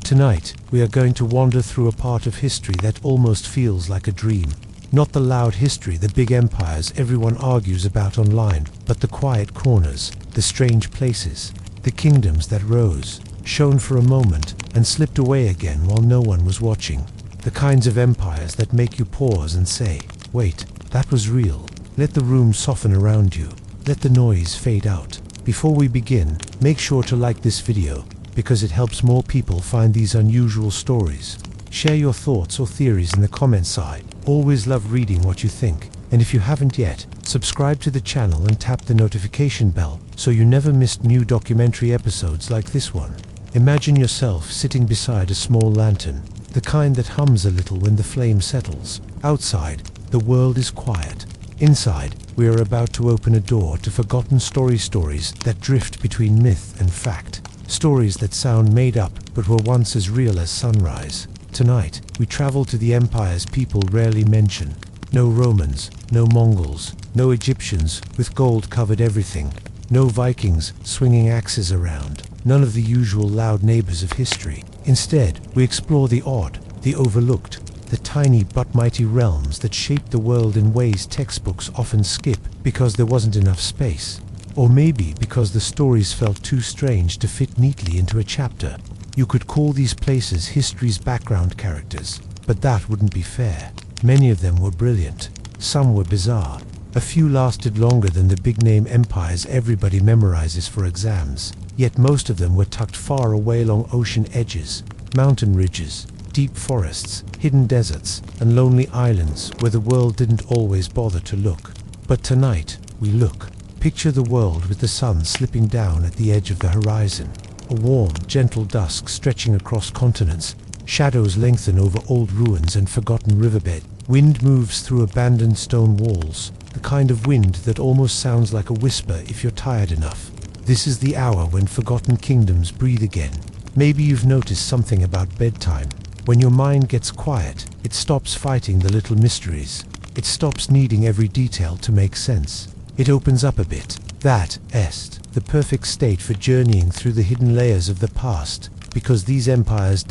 Tonight, we are going to wander through a part of history that almost feels like a dream. Not the loud history, the big empires everyone argues about online, but the quiet corners, the strange places, the kingdoms that rose, shone for a moment, and slipped away again while no one was watching. The kinds of empires that make you pause and say, wait, that was real. Let the room soften around you. Let the noise fade out. Before we begin, make sure to like this video, because it helps more people find these unusual stories. Share your thoughts or theories in the comments side. Always love reading what you think. And if you haven't yet, subscribe to the channel and tap the notification bell so you never miss new documentary episodes like this one. Imagine yourself sitting beside a small lantern, the kind that hums a little when the flame settles. Outside, the world is quiet. Inside, we are about to open a door to forgotten stories that drift between myth and fact. Stories that sound made up but were once as real as sunrise. Tonight, we travel to the empires people rarely mention. No Romans, no Mongols, no Egyptians with gold covered everything, no Vikings swinging axes around, none of the usual loud neighbors of history. Instead, we explore the odd, the overlooked, the tiny but mighty realms that shaped the world in ways textbooks often skip because there wasn't enough space. Or maybe because the stories felt too strange to fit neatly into a chapter. You could call these places history's background characters, but that wouldn't be fair. Many of them were brilliant. Some were bizarre. A few lasted longer than the big-name empires everybody memorizes for exams. Yet most of them were tucked far away along ocean edges, mountain ridges, deep forests, hidden deserts, and lonely islands where the world didn't always bother to look. But tonight, we look. Picture the world with the sun slipping down at the edge of the horizon. A warm, gentle dusk stretching across continents. Shadows lengthen over old ruins and forgotten riverbed. Wind moves through abandoned stone walls, the kind of wind that almost sounds like a whisper if you're tired enough. This is the hour when forgotten kingdoms breathe again. Maybe you've noticed something about bedtime. When your mind gets quiet, it stops fighting the little mysteries. It stops needing every detail to make sense. It opens up a bit. That est the perfect state for journeying through the hidden layers of the past, because these empires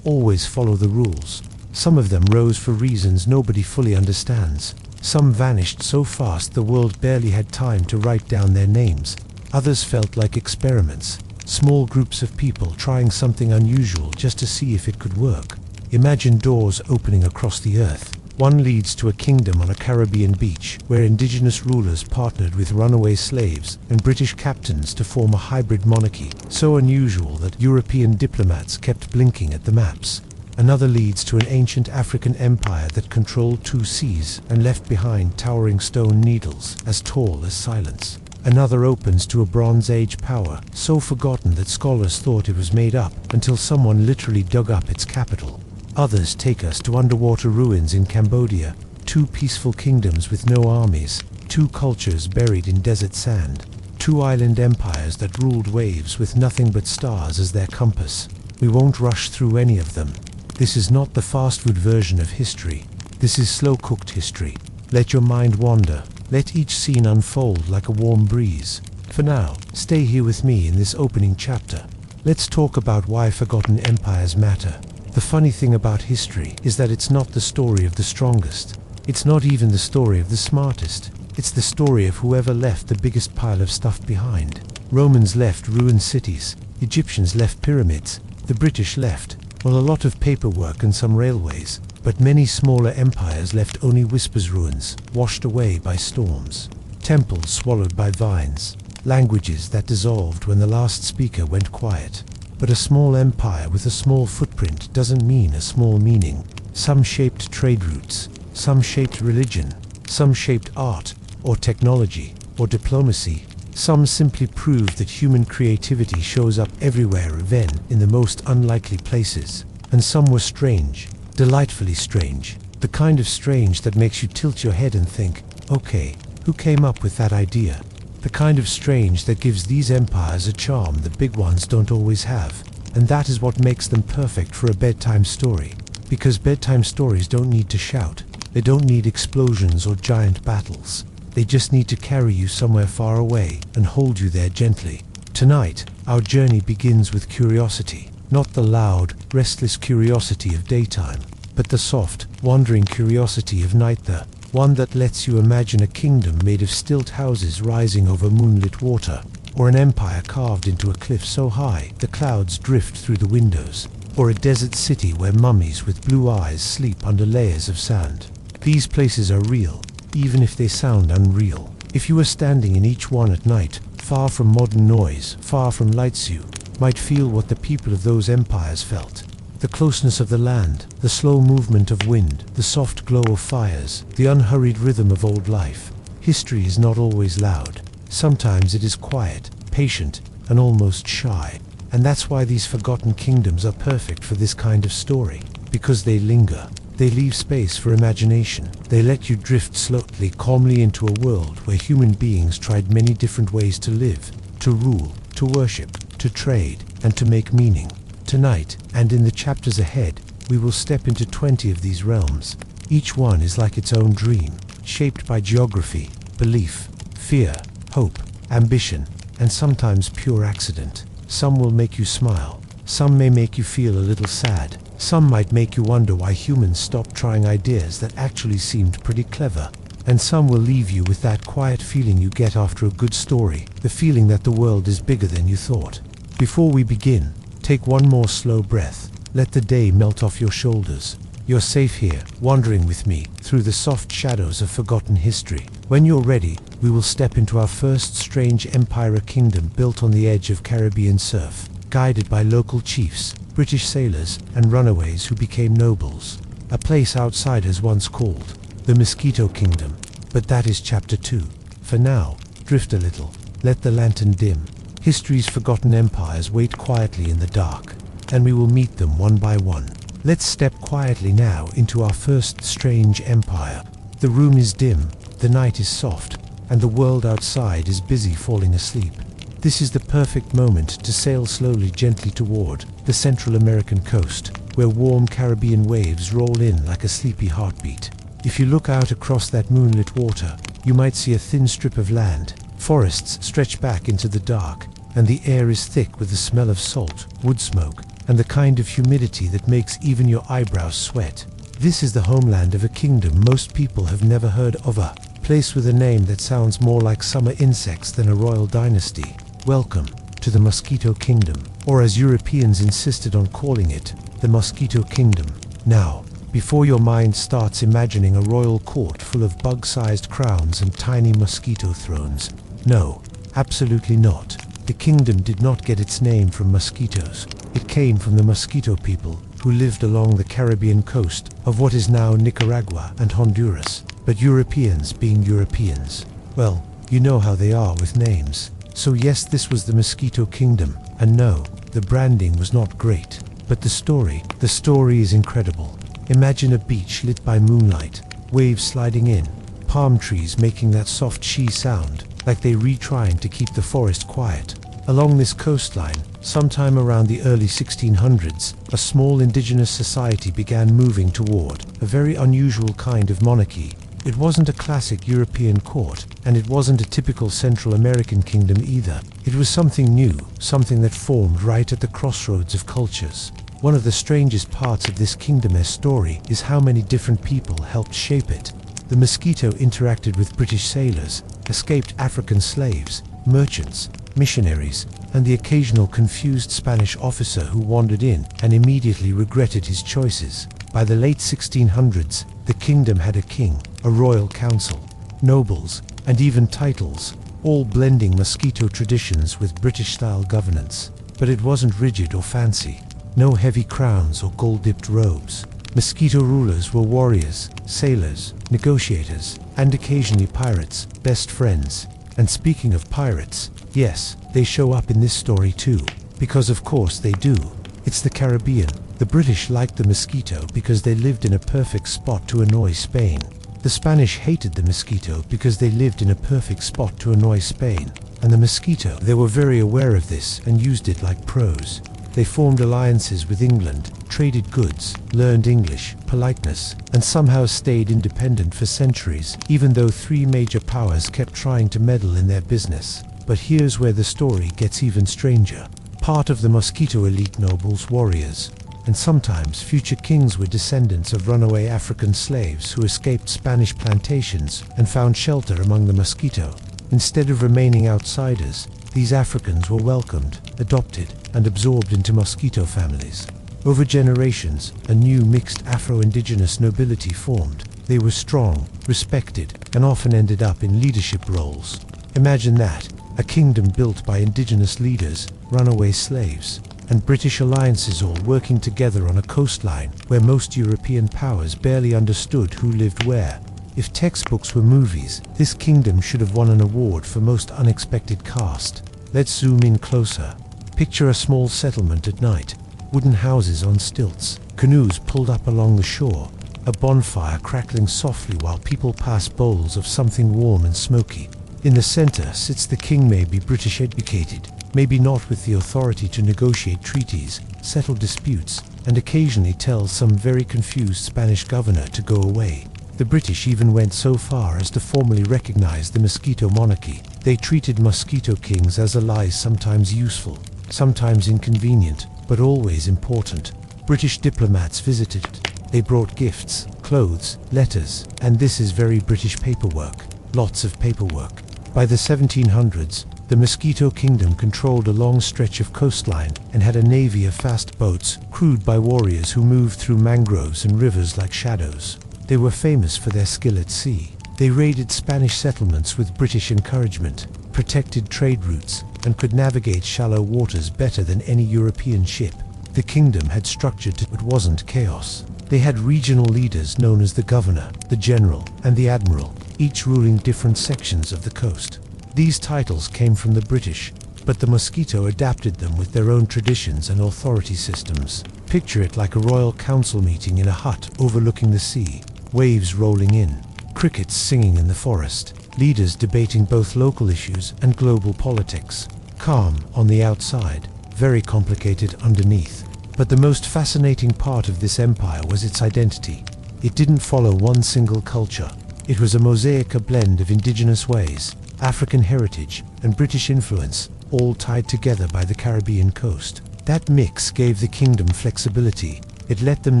always follow the rules. Some of them rose for reasons nobody fully understands. Some vanished so fast the world barely had time to write down their names. Others felt like experiments, small groups of people trying something unusual just to see if it could work. Imagine doors opening across the earth. One leads to a kingdom on a Caribbean beach where indigenous rulers partnered with runaway slaves and British captains to form a hybrid monarchy, so unusual that European diplomats kept blinking at the maps. Another leads to an ancient African empire that controlled 2 seas and left behind towering stone needles as tall as silence. Another opens to a Bronze Age power so forgotten that scholars thought it was made up until someone literally dug up its capital. Others take us to underwater ruins in Cambodia, 2 peaceful kingdoms with no armies, 2 cultures buried in desert sand, 2 island empires that ruled waves with nothing but stars as their compass. We won't rush through any of them. This is not the fast food version of history. This is slow-cooked history. Let your mind wander. Let each scene unfold like a warm breeze. For now, stay here with me in this opening chapter. Let's talk about why forgotten empires matter. The funny thing about history is that it's not the story of the strongest. It's not even the story of the smartest. It's the story of whoever left the biggest pile of stuff behind. Romans left ruined cities. Egyptians left pyramids. The British left, well, a lot of paperwork and some railways. But many smaller empires left only whispers ruins, washed away by storms. Temples swallowed by vines. Languages that dissolved when the last speaker went quiet. But a small empire with a small footprint doesn't mean a small meaning. Some shaped trade routes, some shaped religion, some shaped art, or technology, or diplomacy. Some simply prove that human creativity shows up everywhere, even in the most unlikely places. And some were strange, delightfully strange. The kind of strange that makes you tilt your head and think, okay, who came up with that idea? The kind of strange that gives these empires a charm the big ones don't always have. And that is what makes them perfect for a bedtime story. Because bedtime stories don't need to shout. They don't need explosions or giant battles. They just need to carry you somewhere far away and hold you there gently. Tonight, our journey begins with curiosity. Not the loud, restless curiosity of daytime, but the soft, wandering curiosity of night, the one that lets you imagine a kingdom made of stilt houses rising over moonlit water, or an empire carved into a cliff so high the clouds drift through the windows, or a desert city where mummies with blue eyes sleep under layers of sand. These places are real, even if they sound unreal. If you were standing in each one at night, far from modern noise, far from lights, you might feel what the people of those empires felt. The closeness of the land, the slow movement of wind, the soft glow of fires, the unhurried rhythm of old life. History is not always loud. Sometimes it is quiet, patient, and almost shy. And that's why these forgotten kingdoms are perfect for this kind of story. Because they linger. They leave space for imagination. They let you drift slowly, calmly into a world where human beings tried many different ways to live, to rule, to worship, to trade, and to make meaning. Tonight, and in the chapters ahead, we will step into 20 of these realms. Each one is like its own dream, shaped by geography, belief, fear, hope, ambition, and sometimes pure accident. Some will make you smile. Some may make you feel a little sad. Some might make you wonder why humans stopped trying ideas that actually seemed pretty clever. And some will leave you with that quiet feeling you get after a good story, the feeling that the world is bigger than you thought. Before we begin, take one more slow breath. Let the day melt off your shoulders. You're safe here, wandering with me through the soft shadows of forgotten history. When you're ready, we will step into our first strange empire, a kingdom built on the edge of Caribbean surf, guided by local chiefs, British sailors, and runaways who became nobles. A place outsiders once called the Mosquito Kingdom. But that is chapter 2. For now, drift a little. Let the lantern dim. History's forgotten empires wait quietly in the dark, and we will meet them one by one. Let's step quietly now into our first strange empire. The room is dim, the night is soft, and the world outside is busy falling asleep. This is the perfect moment to sail slowly, gently toward the Central American coast, where warm Caribbean waves roll in like a sleepy heartbeat. If you look out across that moonlit water, you might see a thin strip of land. Forests stretch back into the dark, and the air is thick with the smell of salt, wood smoke, and the kind of humidity that makes even your eyebrows sweat. This is the homeland of a kingdom most people have never heard of, a place with a name that sounds more like summer insects than a royal dynasty. Welcome to the Mosquito Kingdom, or as Europeans insisted on calling it, the Mosquito Kingdom. Now, before your mind starts imagining a royal court full of bug-sized crowns and tiny mosquito thrones, no, absolutely not. The kingdom did not get its name from mosquitoes. It came from the Mosquito people who lived along the Caribbean coast of what is now Nicaragua and Honduras. But Europeans being Europeans, well, you know how they are with names. So yes, this was the Mosquito Kingdom, and no, the branding was not great. But the story is incredible. Imagine a beach lit by moonlight, waves sliding in, palm trees making that soft she sound, like they retrying to keep the forest quiet. Along this coastline, sometime around the early 1600s, a small indigenous society began moving toward a very unusual kind of monarchy. It wasn't a classic European court, and it wasn't a typical Central American kingdom either. It was something new, something that formed right at the crossroads of cultures. One of the strangest parts of this kingdom's story is how many different people helped shape it. The Mosquito interacted with British sailors, escaped African slaves, merchants, missionaries, and the occasional confused Spanish officer who wandered in and immediately regretted his choices. By the late 1600s, the kingdom had a king, a royal council, nobles, and even titles, all blending Mosquito traditions with British-style governance. But it wasn't rigid or fancy. No heavy crowns or gold-dipped robes. Mosquito rulers were warriors, sailors, negotiators, and occasionally pirates, best friends. And speaking of pirates, yes, they show up in this story too. Because of course they do. It's the Caribbean. The British liked the Mosquito because they lived in a perfect spot to annoy Spain. The Spanish hated the Mosquito because they lived in a perfect spot to annoy Spain. And the Mosquito, they were very aware of this and used it like pros. They formed alliances with England, traded goods, learned English, politeness, and somehow stayed independent for centuries, even though three major powers kept trying to meddle in their business. But here's where the story gets even stranger. Part of the Mosquito elite nobles, warriors, and sometimes future kings were descendants of runaway African slaves who escaped Spanish plantations and found shelter among the Mosquito. Instead of remaining outsiders, these Africans were welcomed, adopted, and absorbed into Mosquito families. Over generations, a new mixed Afro-Indigenous nobility formed. They were strong, respected, and often ended up in leadership roles. Imagine that, a kingdom built by indigenous leaders, runaway slaves, and British alliances all working together on a coastline where most European powers barely understood who lived where. If textbooks were movies, this kingdom should have won an award for most unexpected cast. Let's zoom in closer. Picture a small settlement at night. Wooden houses on stilts, canoes pulled up along the shore, a bonfire crackling softly while people pass bowls of something warm and smoky. In the center sits the king, maybe British educated, maybe not, with the authority to negotiate treaties, settle disputes, and occasionally tell some very confused Spanish governor to go away. The British even went so far as to formally recognize the Mosquito monarchy. They treated Mosquito kings as allies, sometimes useful, sometimes inconvenient, but always important. British diplomats visited. They brought gifts, clothes, letters, and this is very British paperwork. Lots of paperwork. By the 1700s, the Mosquito Kingdom controlled a long stretch of coastline and had a navy of fast boats crewed by warriors who moved through mangroves and rivers like shadows. They were famous for their skill at sea. They raided Spanish settlements with British encouragement, protected trade routes, and could navigate shallow waters better than any European ship. The kingdom had structure it wasn't chaos. They had regional leaders known as the governor, the general, and the admiral, each ruling different sections of the coast. These titles came from the British, but the Mosquito adapted them with their own traditions and authority systems. Picture it like a royal council meeting in a hut overlooking the sea, waves rolling in, crickets singing in the forest, leaders debating both local issues and global politics. Calm on the outside, very complicated underneath. But the most fascinating part of this empire was its identity. It didn't follow one single culture. It was a mosaic, a blend of indigenous ways, African heritage, and British influence, all tied together by the Caribbean coast. That mix gave the kingdom flexibility. It let them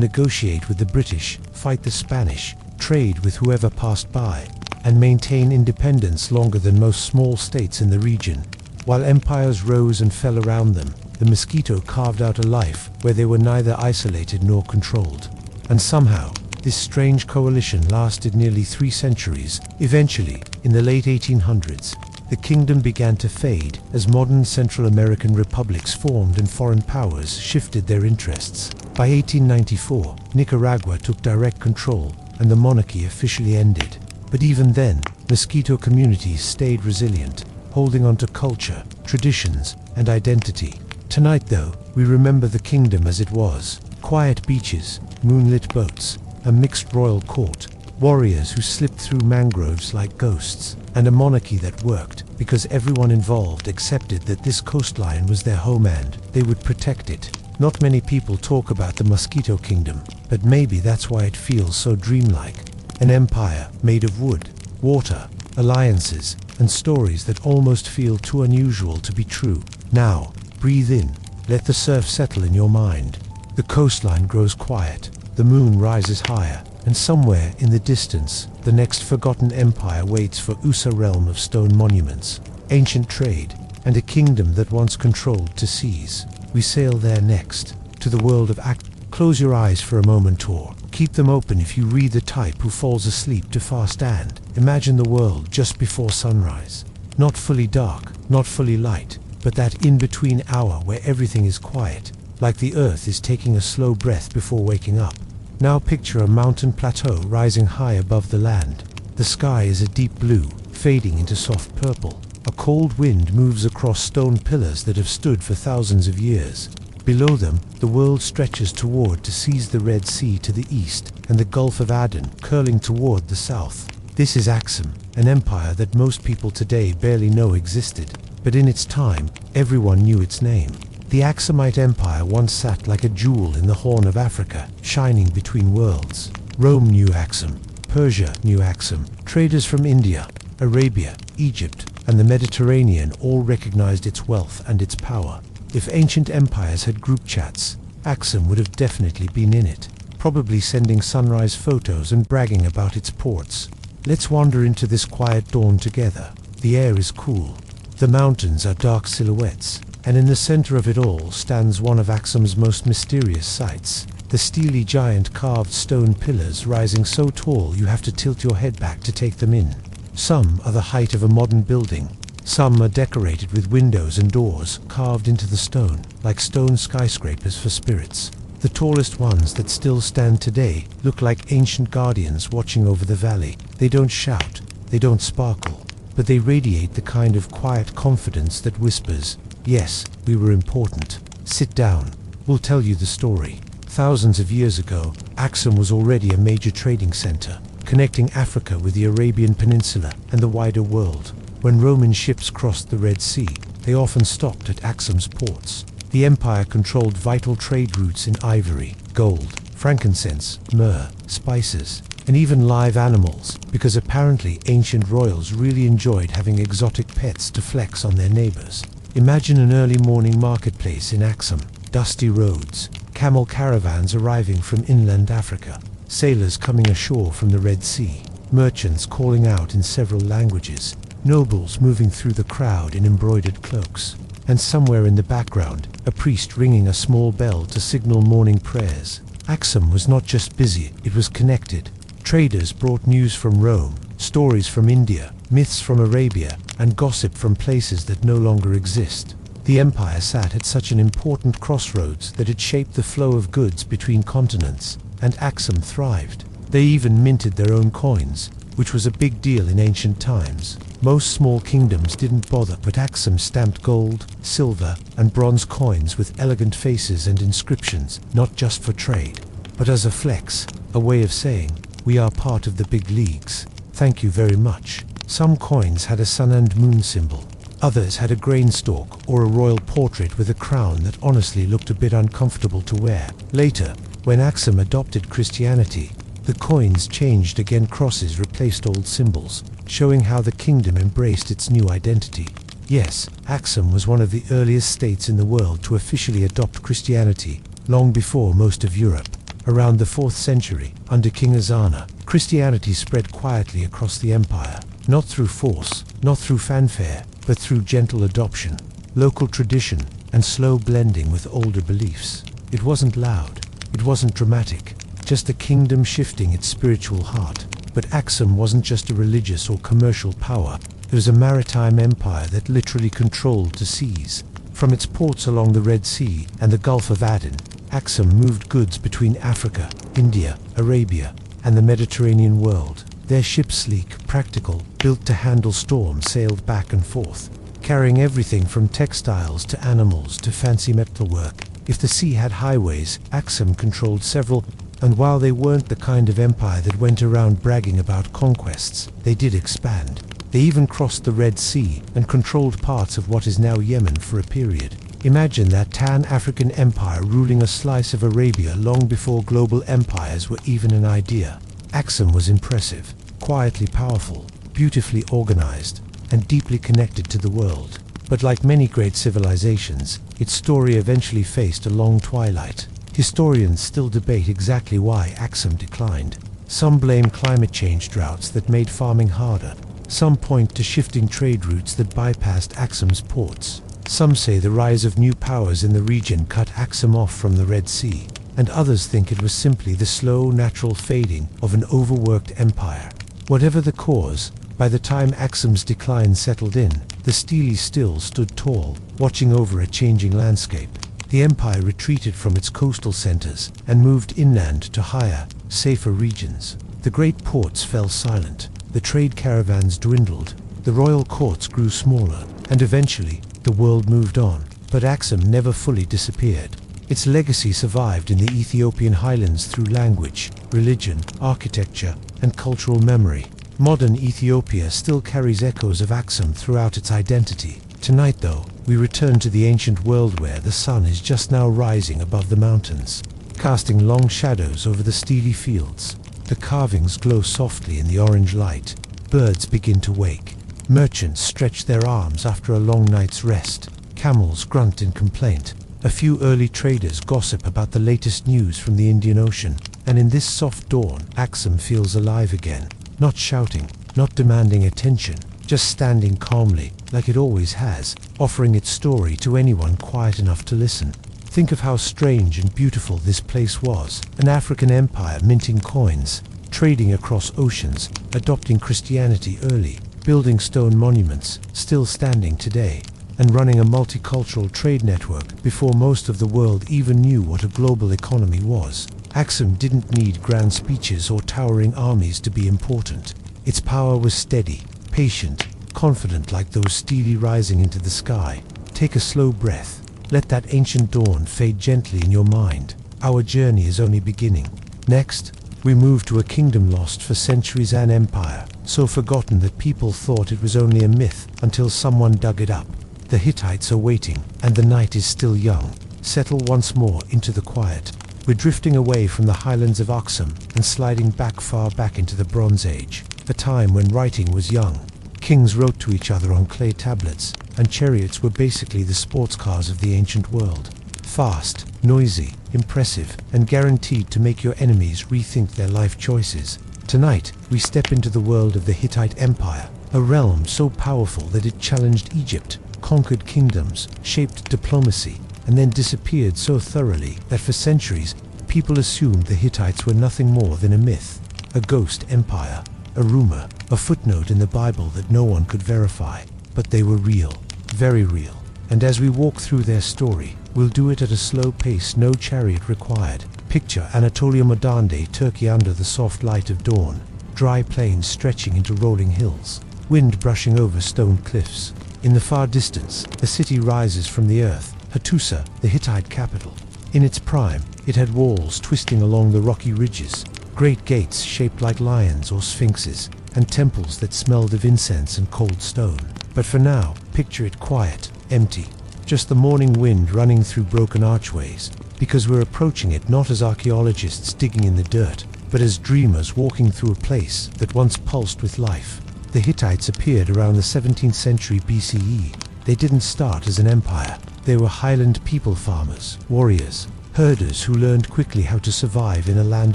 negotiate with the British, fight the Spanish, trade with whoever passed by, and maintain independence longer than most small states in the region. While empires rose and fell around them, the Mosquito carved out a life where they were neither isolated nor controlled. And somehow, this strange coalition lasted nearly 3 centuries. Eventually, in the late 1800s, the kingdom began to fade as modern Central American republics formed and foreign powers shifted their interests. By 1894, Nicaragua took direct control and the monarchy officially ended. But even then, Mosquito communities stayed resilient, holding on to culture, traditions, and identity. Tonight, though, we remember the kingdom as it was. Quiet beaches, moonlit boats, a mixed royal court, warriors who slipped through mangroves like ghosts, and a monarchy that worked because everyone involved accepted that this coastline was their homeland. They would protect it. Not many people talk about the Mosquito Kingdom, but maybe that's why it feels so dreamlike. An empire made of wood, water, alliances, and stories that almost feel too unusual to be true. Now, breathe in, let the surf settle in your mind. The coastline grows quiet, the moon rises higher, and somewhere in the distance, the next forgotten empire waits for USA realm of stone monuments, ancient trade, and a kingdom that once controlled to seas. We sail there next, to the world of act. Close your eyes for a moment, or keep them open if you read the type who falls asleep too fast, and imagine the world just before sunrise. Not fully dark, not fully light, but that in-between hour where everything is quiet, like the earth is taking a slow breath before waking up. Now picture a mountain plateau rising high above the land. The sky is a deep blue, fading into soft purple. A cold wind moves across stone pillars that have stood for thousands of years. Below them, the world stretches toward to seize the Red Sea to the east and the Gulf of Aden curling toward the south. This is Axum, an empire that most people today barely know existed, but in its time, everyone knew its name. The Axumite Empire once sat like a jewel in the Horn of Africa, shining between worlds. Rome knew Axum, Persia knew Axum, traders from India, Arabia, Egypt, and the Mediterranean all recognized its wealth and its power. If ancient empires had group chats, Axum would have definitely been in it, probably sending sunrise photos and bragging about its ports. Let's wander into this quiet dawn together. The air is cool. The mountains are dark silhouettes, and in the center of it all stands one of Axum's most mysterious sights. The steely giant carved stone pillars rising so tall you have to tilt your head back to take them in. Some are the height of a modern building. Some are decorated with windows and doors carved into the stone, like stone skyscrapers for spirits. The tallest ones that still stand today look like ancient guardians watching over the valley. They don't shout, they don't sparkle, but they radiate the kind of quiet confidence that whispers, "Yes, we were important. Sit down. We'll tell you the story." Thousands of years ago, Axum was already a major trading center, connecting Africa with the Arabian Peninsula and the wider world. When Roman ships crossed the Red Sea, they often stopped at Axum's ports. The empire controlled vital trade routes in ivory, gold, frankincense, myrrh, spices, and even live animals, because apparently ancient royals really enjoyed having exotic pets to flex on their neighbors. Imagine an early morning marketplace in Axum, dusty roads, camel caravans arriving from inland Africa, sailors coming ashore from the Red Sea, merchants calling out in several languages, nobles moving through the crowd in embroidered cloaks, and somewhere in the background, a priest ringing a small bell to signal morning prayers. Axum was not just busy, it was connected. Traders brought news from Rome, stories from India, myths from Arabia, and gossip from places that no longer exist. The empire sat at such an important crossroads that it shaped the flow of goods between continents, and Axum thrived. They even minted their own coins, which was a big deal in ancient times. Most small kingdoms didn't bother, but Axum stamped gold, silver, and bronze coins with elegant faces and inscriptions, not just for trade, but as a flex, a way of saying, "We are part of the big leagues. Thank you very much." Some coins had a sun and moon symbol. Others had a grain stalk or a royal portrait with a crown that honestly looked a bit uncomfortable to wear. Later, when Axum adopted Christianity, the coins changed again. Crosses replaced old symbols, showing how the kingdom embraced its new identity. Yes, Axum was one of the earliest states in the world to officially adopt Christianity, long before most of Europe. Around the 4th century, under King Azana, Christianity spread quietly across the empire, not through force, not through fanfare, but through gentle adoption, local tradition, and slow blending with older beliefs. It wasn't loud, it wasn't dramatic, just the kingdom shifting its spiritual heart. But Axum wasn't just a religious or commercial power, it was a maritime empire that literally controlled the seas. From its ports along the Red Sea and the Gulf of Aden, Axum moved goods between Africa, India, Arabia, and the Mediterranean world. Their ships, sleek, practical, built to handle storms, sailed back and forth, carrying everything from textiles to animals to fancy metalwork. If the sea had highways, Axum controlled several, and while they weren't the kind of empire that went around bragging about conquests, they did expand. They even crossed the Red Sea and controlled parts of what is now Yemen for a period. Imagine that tan African empire ruling a slice of Arabia long before global empires were even an idea. Axum was impressive, quietly powerful, beautifully organized, and deeply connected to the world. But like many great civilizations, its story eventually faced a long twilight. Historians still debate exactly why Axum declined. Some blame climate change droughts that made farming harder. Some point to shifting trade routes that bypassed Axum's ports. Some say the rise of new powers in the region cut Axum off from the Red Sea, and others think it was simply the slow, natural fading of an overworked empire. Whatever the cause, by the time Axum's decline settled in, the Stele still stood tall, watching over a changing landscape. The empire retreated from its coastal centers and moved inland to higher, safer regions. The great ports fell silent, the trade caravans dwindled, the royal courts grew smaller, and eventually, the world moved on. But Axum never fully disappeared. Its legacy survived in the Ethiopian highlands through language, religion, architecture, and cultural memory. Modern Ethiopia still carries echoes of Axum throughout its identity. Tonight, though, we return to the ancient world where the sun is just now rising above the mountains, casting long shadows over the steely fields. The carvings glow softly in the orange light. Birds begin to wake. Merchants stretch their arms after a long night's rest. Camels grunt in complaint. A few early traders gossip about the latest news from the Indian Ocean. And in this soft dawn, Axum feels alive again. Not shouting, not demanding attention, just standing calmly, like it always has, offering its story to anyone quiet enough to listen. Think of how strange and beautiful this place was. An African empire minting coins, trading across oceans, adopting Christianity early, building stone monuments, still standing today, and running a multicultural trade network before most of the world even knew what a global economy was. Axum didn't need grand speeches or towering armies to be important. Its power was steady, patient, confident, like those steely rising into the sky. Take a slow breath. Let that ancient dawn fade gently in your mind. Our journey is only beginning. Next, we move to a kingdom lost for centuries, an empire so forgotten that people thought it was only a myth until someone dug it up. The Hittites are waiting, and the night is still young. Settle once more into the quiet. We're drifting away from the highlands of Axum and sliding back far back into the Bronze Age, a time when writing was young. Kings wrote to each other on clay tablets, and chariots were basically the sports cars of the ancient world. Fast, noisy, impressive, and guaranteed to make your enemies rethink their life choices. Tonight, we step into the world of the Hittite Empire, a realm so powerful that it challenged Egypt, conquered kingdoms, shaped diplomacy, and then disappeared so thoroughly that for centuries, people assumed the Hittites were nothing more than a myth, a ghost empire, a rumor, a footnote in the Bible that no one could verify. But they were real, very real. And as we walk through their story, we'll do it at a slow pace, no chariot required. Picture Anatolia, modern day Turkey under the soft light of dawn, dry plains stretching into rolling hills, wind brushing over stone cliffs. In the far distance, a city rises from the earth, Hattusa, the Hittite capital. In its prime, it had walls twisting along the rocky ridges, great gates shaped like lions or sphinxes, and temples that smelled of incense and cold stone. But for now, picture it quiet, empty, just the morning wind running through broken archways, because we're approaching it not as archaeologists digging in the dirt, but as dreamers walking through a place that once pulsed with life. The Hittites appeared around the 17th century BCE. They didn't start as an empire. They were highland people, farmers, warriors, herders who learned quickly how to survive in a land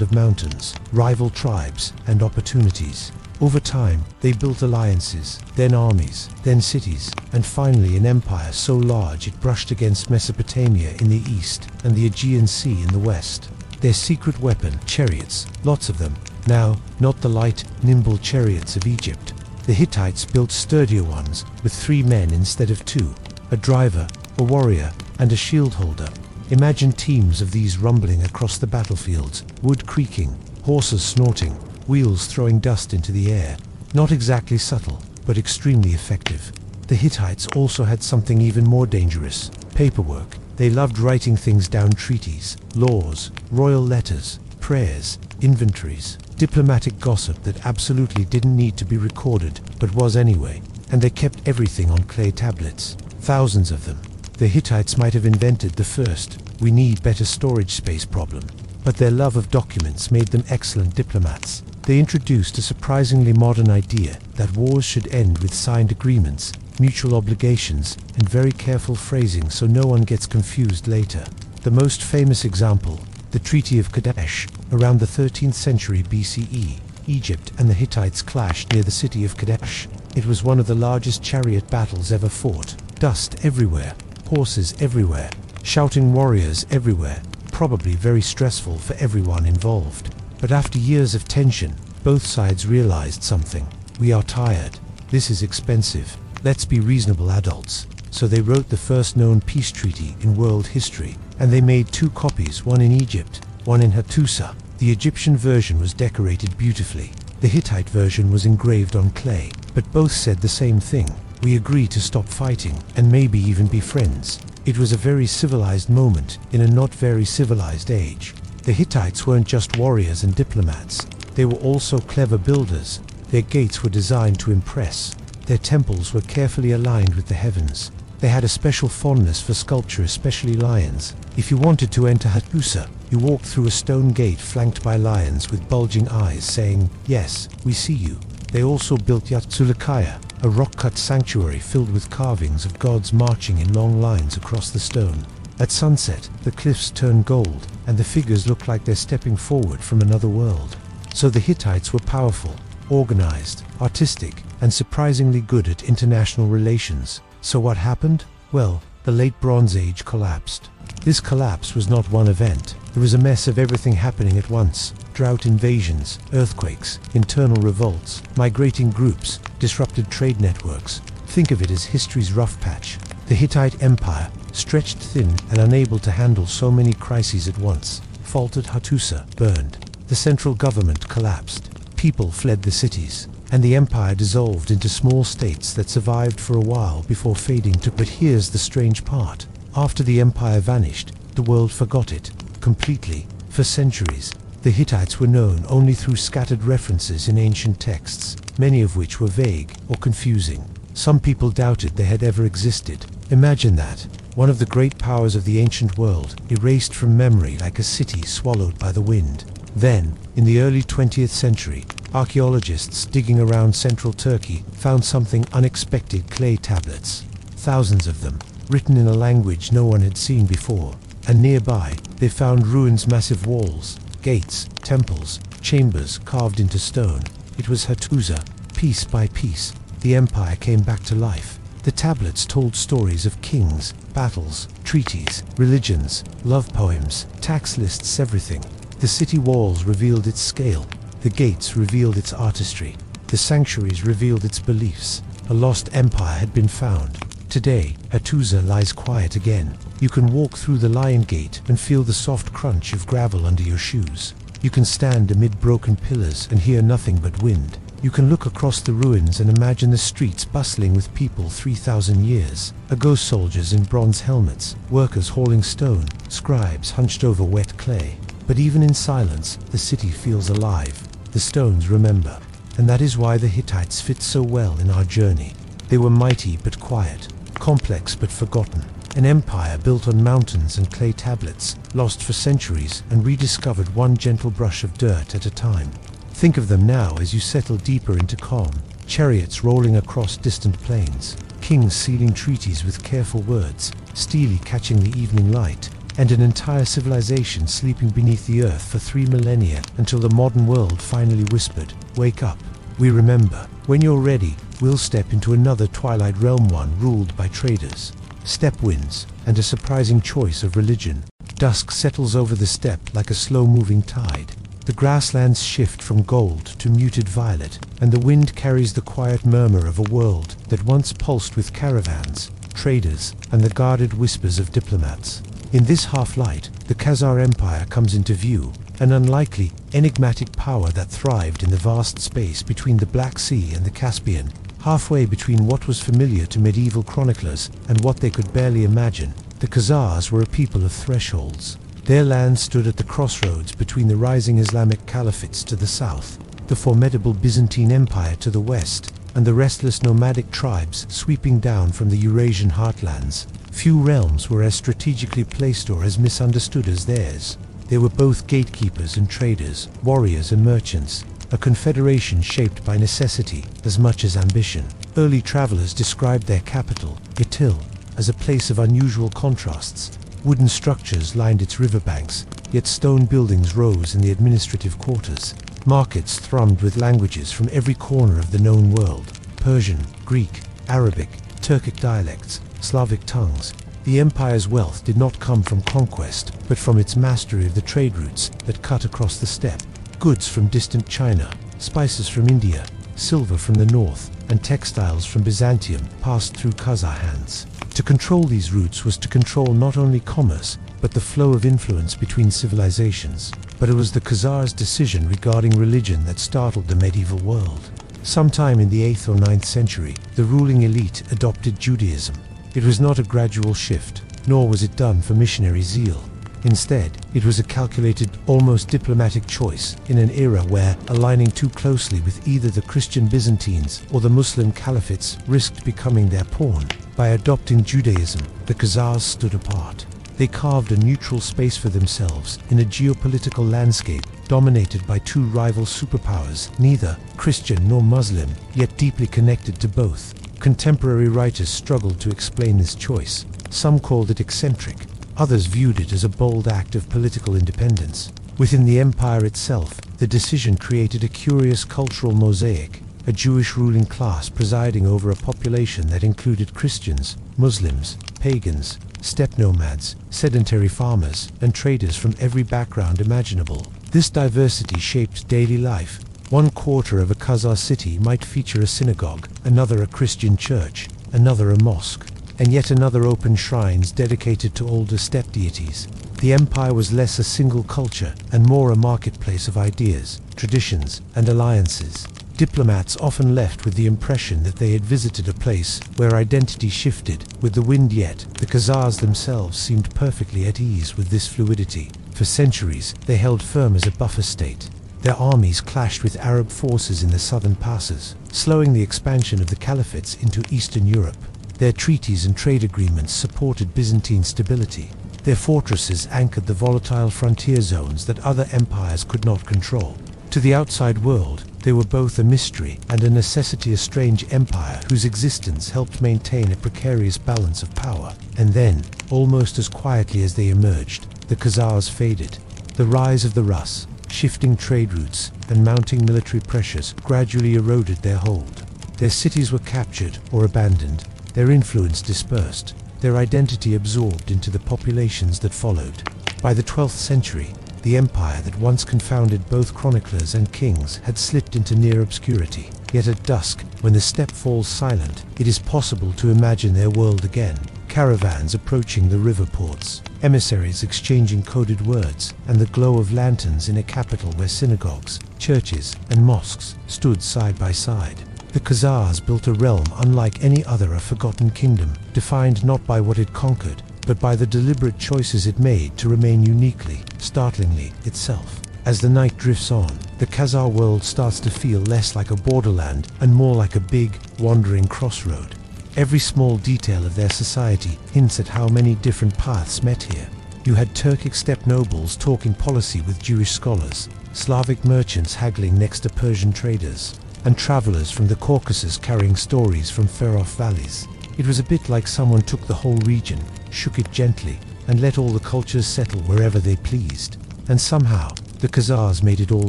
of mountains, rival tribes, and opportunities. Over time, they built alliances, then armies, then cities, and finally an empire so large it brushed against Mesopotamia in the east and the Aegean Sea in the west. Their secret weapon, chariots, lots of them. Now, not the light, nimble chariots of Egypt. The Hittites built sturdier ones with 3 men instead of 2, a driver, a warrior, and a shield holder. Imagine teams of these rumbling across the battlefields, wood creaking, horses snorting, wheels throwing dust into the air. Not exactly subtle, but extremely effective. The Hittites also had something even more dangerous: paperwork. They loved writing things down: treaties, laws, royal letters, prayers, inventories, diplomatic gossip that absolutely didn't need to be recorded, but was anyway. And they kept everything on clay tablets, thousands of them. The Hittites might have invented the first "we need better storage space" problem, but their love of documents made them excellent diplomats. They introduced a surprisingly modern idea that wars should end with signed agreements, mutual obligations, and very careful phrasing so no one gets confused later. The most famous example, the Treaty of Kadesh, around the 13th century BCE. Egypt and the Hittites clashed near the city of Kadesh. It was one of the largest chariot battles ever fought. Dust everywhere, horses everywhere, shouting warriors everywhere, probably very stressful for everyone involved. But after years of tension, both sides realized something. We are tired. This is expensive. Let's be reasonable adults. So they wrote the first known peace treaty in world history, and they made 2 copies, one in Egypt, one in Hattusa. The Egyptian version was decorated beautifully. The Hittite version was engraved on clay, but both said the same thing: we agree to stop fighting and maybe even be friends. It was a very civilized moment in a not very civilized age. The Hittites weren't just warriors and diplomats. They were also clever builders. Their gates were designed to impress. Their temples were carefully aligned with the heavens. They had a special fondness for sculpture, especially lions. If you wanted to enter Hattusa, you walked through a stone gate flanked by lions with bulging eyes saying, "Yes, we see you." They also built Yatsulakaya, a rock-cut sanctuary filled with carvings of gods marching in long lines across the stone. At sunset, the cliffs turn gold, and the figures look like they're stepping forward from another world. So the Hittites were powerful, organized, artistic, and surprisingly good at international relations. So what happened? Well, the late Bronze Age collapsed. This collapse was not one event. It was a mess of everything happening at once. Drought, invasions, earthquakes, internal revolts, migrating groups, disrupted trade networks. Think of it as history's rough patch. The Hittite Empire, stretched thin and unable to handle so many crises at once, faltered. Hattusa burned. The central government collapsed. People fled the cities, and the empire dissolved into small states that survived for a while before fading to. But here's the strange part. After the empire vanished, the world forgot it completely. For centuries, the Hittites were known only through scattered references in ancient texts, many of which were vague or confusing. Some people doubted they had ever existed. Imagine that. One of the great powers of the ancient world, erased from memory like a city swallowed by the wind. Then, in the early 20th century, archaeologists digging around central Turkey found something unexpected: clay tablets. Thousands of them, written in a language no one had seen before. And nearby, they found ruins, massive walls, gates, temples, chambers carved into stone. It was Hattusa. Piece by piece, the empire came back to life. The tablets told stories of kings, battles, treaties, religions, love poems, tax lists, everything. The city walls revealed its scale. The gates revealed its artistry. The sanctuaries revealed its beliefs. A lost empire had been found. Today, Hattusa lies quiet again. You can walk through the Lion Gate and feel the soft crunch of gravel under your shoes. You can stand amid broken pillars and hear nothing but wind. You can look across the ruins and imagine the streets bustling with people 3,000 years ago: soldiers in bronze helmets, workers hauling stone, scribes hunched over wet clay. But even in silence, the city feels alive. The stones remember. And that is why the Hittites fit so well in our journey. They were mighty but quiet, complex but forgotten. An empire built on mountains and clay tablets, lost for centuries and rediscovered one gentle brush of dirt at a time. Think of them now as you settle deeper into calm. Chariots rolling across distant plains, kings sealing treaties with careful words, steely catching the evening light, and an entire civilization sleeping beneath the earth for 3 millennia until the modern world finally whispered, "Wake up, we remember." When you're ready, we'll step into another Twilight Realm, one ruled by traders, steppe winds, and a surprising choice of religion. Dusk settles over the steppe like a slow-moving tide. The grasslands shift from gold to muted violet, and the wind carries the quiet murmur of a world that once pulsed with caravans, traders, and the guarded whispers of diplomats. In this half-light, the Khazar Empire comes into view, an unlikely, enigmatic power that thrived in the vast space between the Black Sea and the Caspian, halfway between what was familiar to medieval chroniclers and what they could barely imagine. The Khazars were a people of thresholds. Their land stood at the crossroads between the rising Islamic caliphates to the south, the formidable Byzantine Empire to the west, and the restless nomadic tribes sweeping down from the Eurasian heartlands. Few realms were as strategically placed or as misunderstood as theirs. They were both gatekeepers and traders, warriors and merchants, a confederation shaped by necessity as much as ambition. Early travelers described their capital, Itil, as a place of unusual contrasts. Wooden structures lined its riverbanks, yet stone buildings rose in the administrative quarters. Markets thrummed with languages from every corner of the known world: Persian, Greek, Arabic, Turkic dialects, Slavic tongues. The empire's wealth did not come from conquest, but from its mastery of the trade routes that cut across the steppe. Goods from distant China, spices from India, silver from the north, and textiles from Byzantium passed through Khazar hands. To control these routes was to control not only commerce, but the flow of influence between civilizations. But it was the Khazars' decision regarding religion that startled the medieval world. Sometime in the 8th or 9th century, the ruling elite adopted Judaism. It was not a gradual shift, nor was it done for missionary zeal. Instead, it was a calculated, almost diplomatic choice in an era where aligning too closely with either the Christian Byzantines or the Muslim caliphates risked becoming their pawn. By adopting Judaism, the Khazars stood apart. They carved a neutral space for themselves in a geopolitical landscape dominated by two rival superpowers, neither Christian nor Muslim, yet deeply connected to both. Contemporary writers struggled to explain this choice. Some called it eccentric, others viewed it as a bold act of political independence. Within the empire itself, the decision created a curious cultural mosaic, a Jewish ruling class presiding over a population that included Christians, Muslims, pagans, steppe nomads, sedentary farmers, and traders from every background imaginable. This diversity shaped daily life. One quarter of a Khazar city might feature a synagogue, another a Christian church, another a mosque, and yet another open shrines dedicated to older steppe deities. The empire was less a single culture and more a marketplace of ideas, traditions, and alliances. Diplomats often left with the impression that they had visited a place where identity shifted with the wind, yet the Khazars themselves seemed perfectly at ease with this fluidity. For centuries, they held firm as a buffer state. Their armies clashed with Arab forces in the southern passes, slowing the expansion of the caliphates into Eastern Europe. Their treaties and trade agreements supported Byzantine stability. Their fortresses anchored the volatile frontier zones that other empires could not control. To the outside world, they were both a mystery and a necessity, a strange empire whose existence helped maintain a precarious balance of power. And then, almost as quietly as they emerged, the Khazars faded. The rise of the Rus, shifting trade routes, and mounting military pressures gradually eroded their hold. Their cities were captured or abandoned, their influence dispersed, their identity absorbed into the populations that followed. By the 12th century, the empire that once confounded both chroniclers and kings had slipped into near obscurity. Yet at dusk, when the steppe falls silent, it is possible to imagine their world again. Caravans approaching the river ports, emissaries exchanging coded words, and the glow of lanterns in a capital where synagogues, churches, and mosques stood side by side. The Khazars built a realm unlike any other, a forgotten kingdom, defined not by what it conquered, but by the deliberate choices it made to remain uniquely, startlingly, itself. As the night drifts on, the Khazar world starts to feel less like a borderland and more like a big, wandering crossroad. Every small detail of their society hints at how many different paths met here. You had Turkic steppe nobles talking policy with Jewish scholars, Slavic merchants haggling next to Persian traders, and travelers from the Caucasus carrying stories from far-off valleys. It was a bit like someone took the whole region, shook it gently, and let all the cultures settle wherever they pleased. And somehow, the Khazars made it all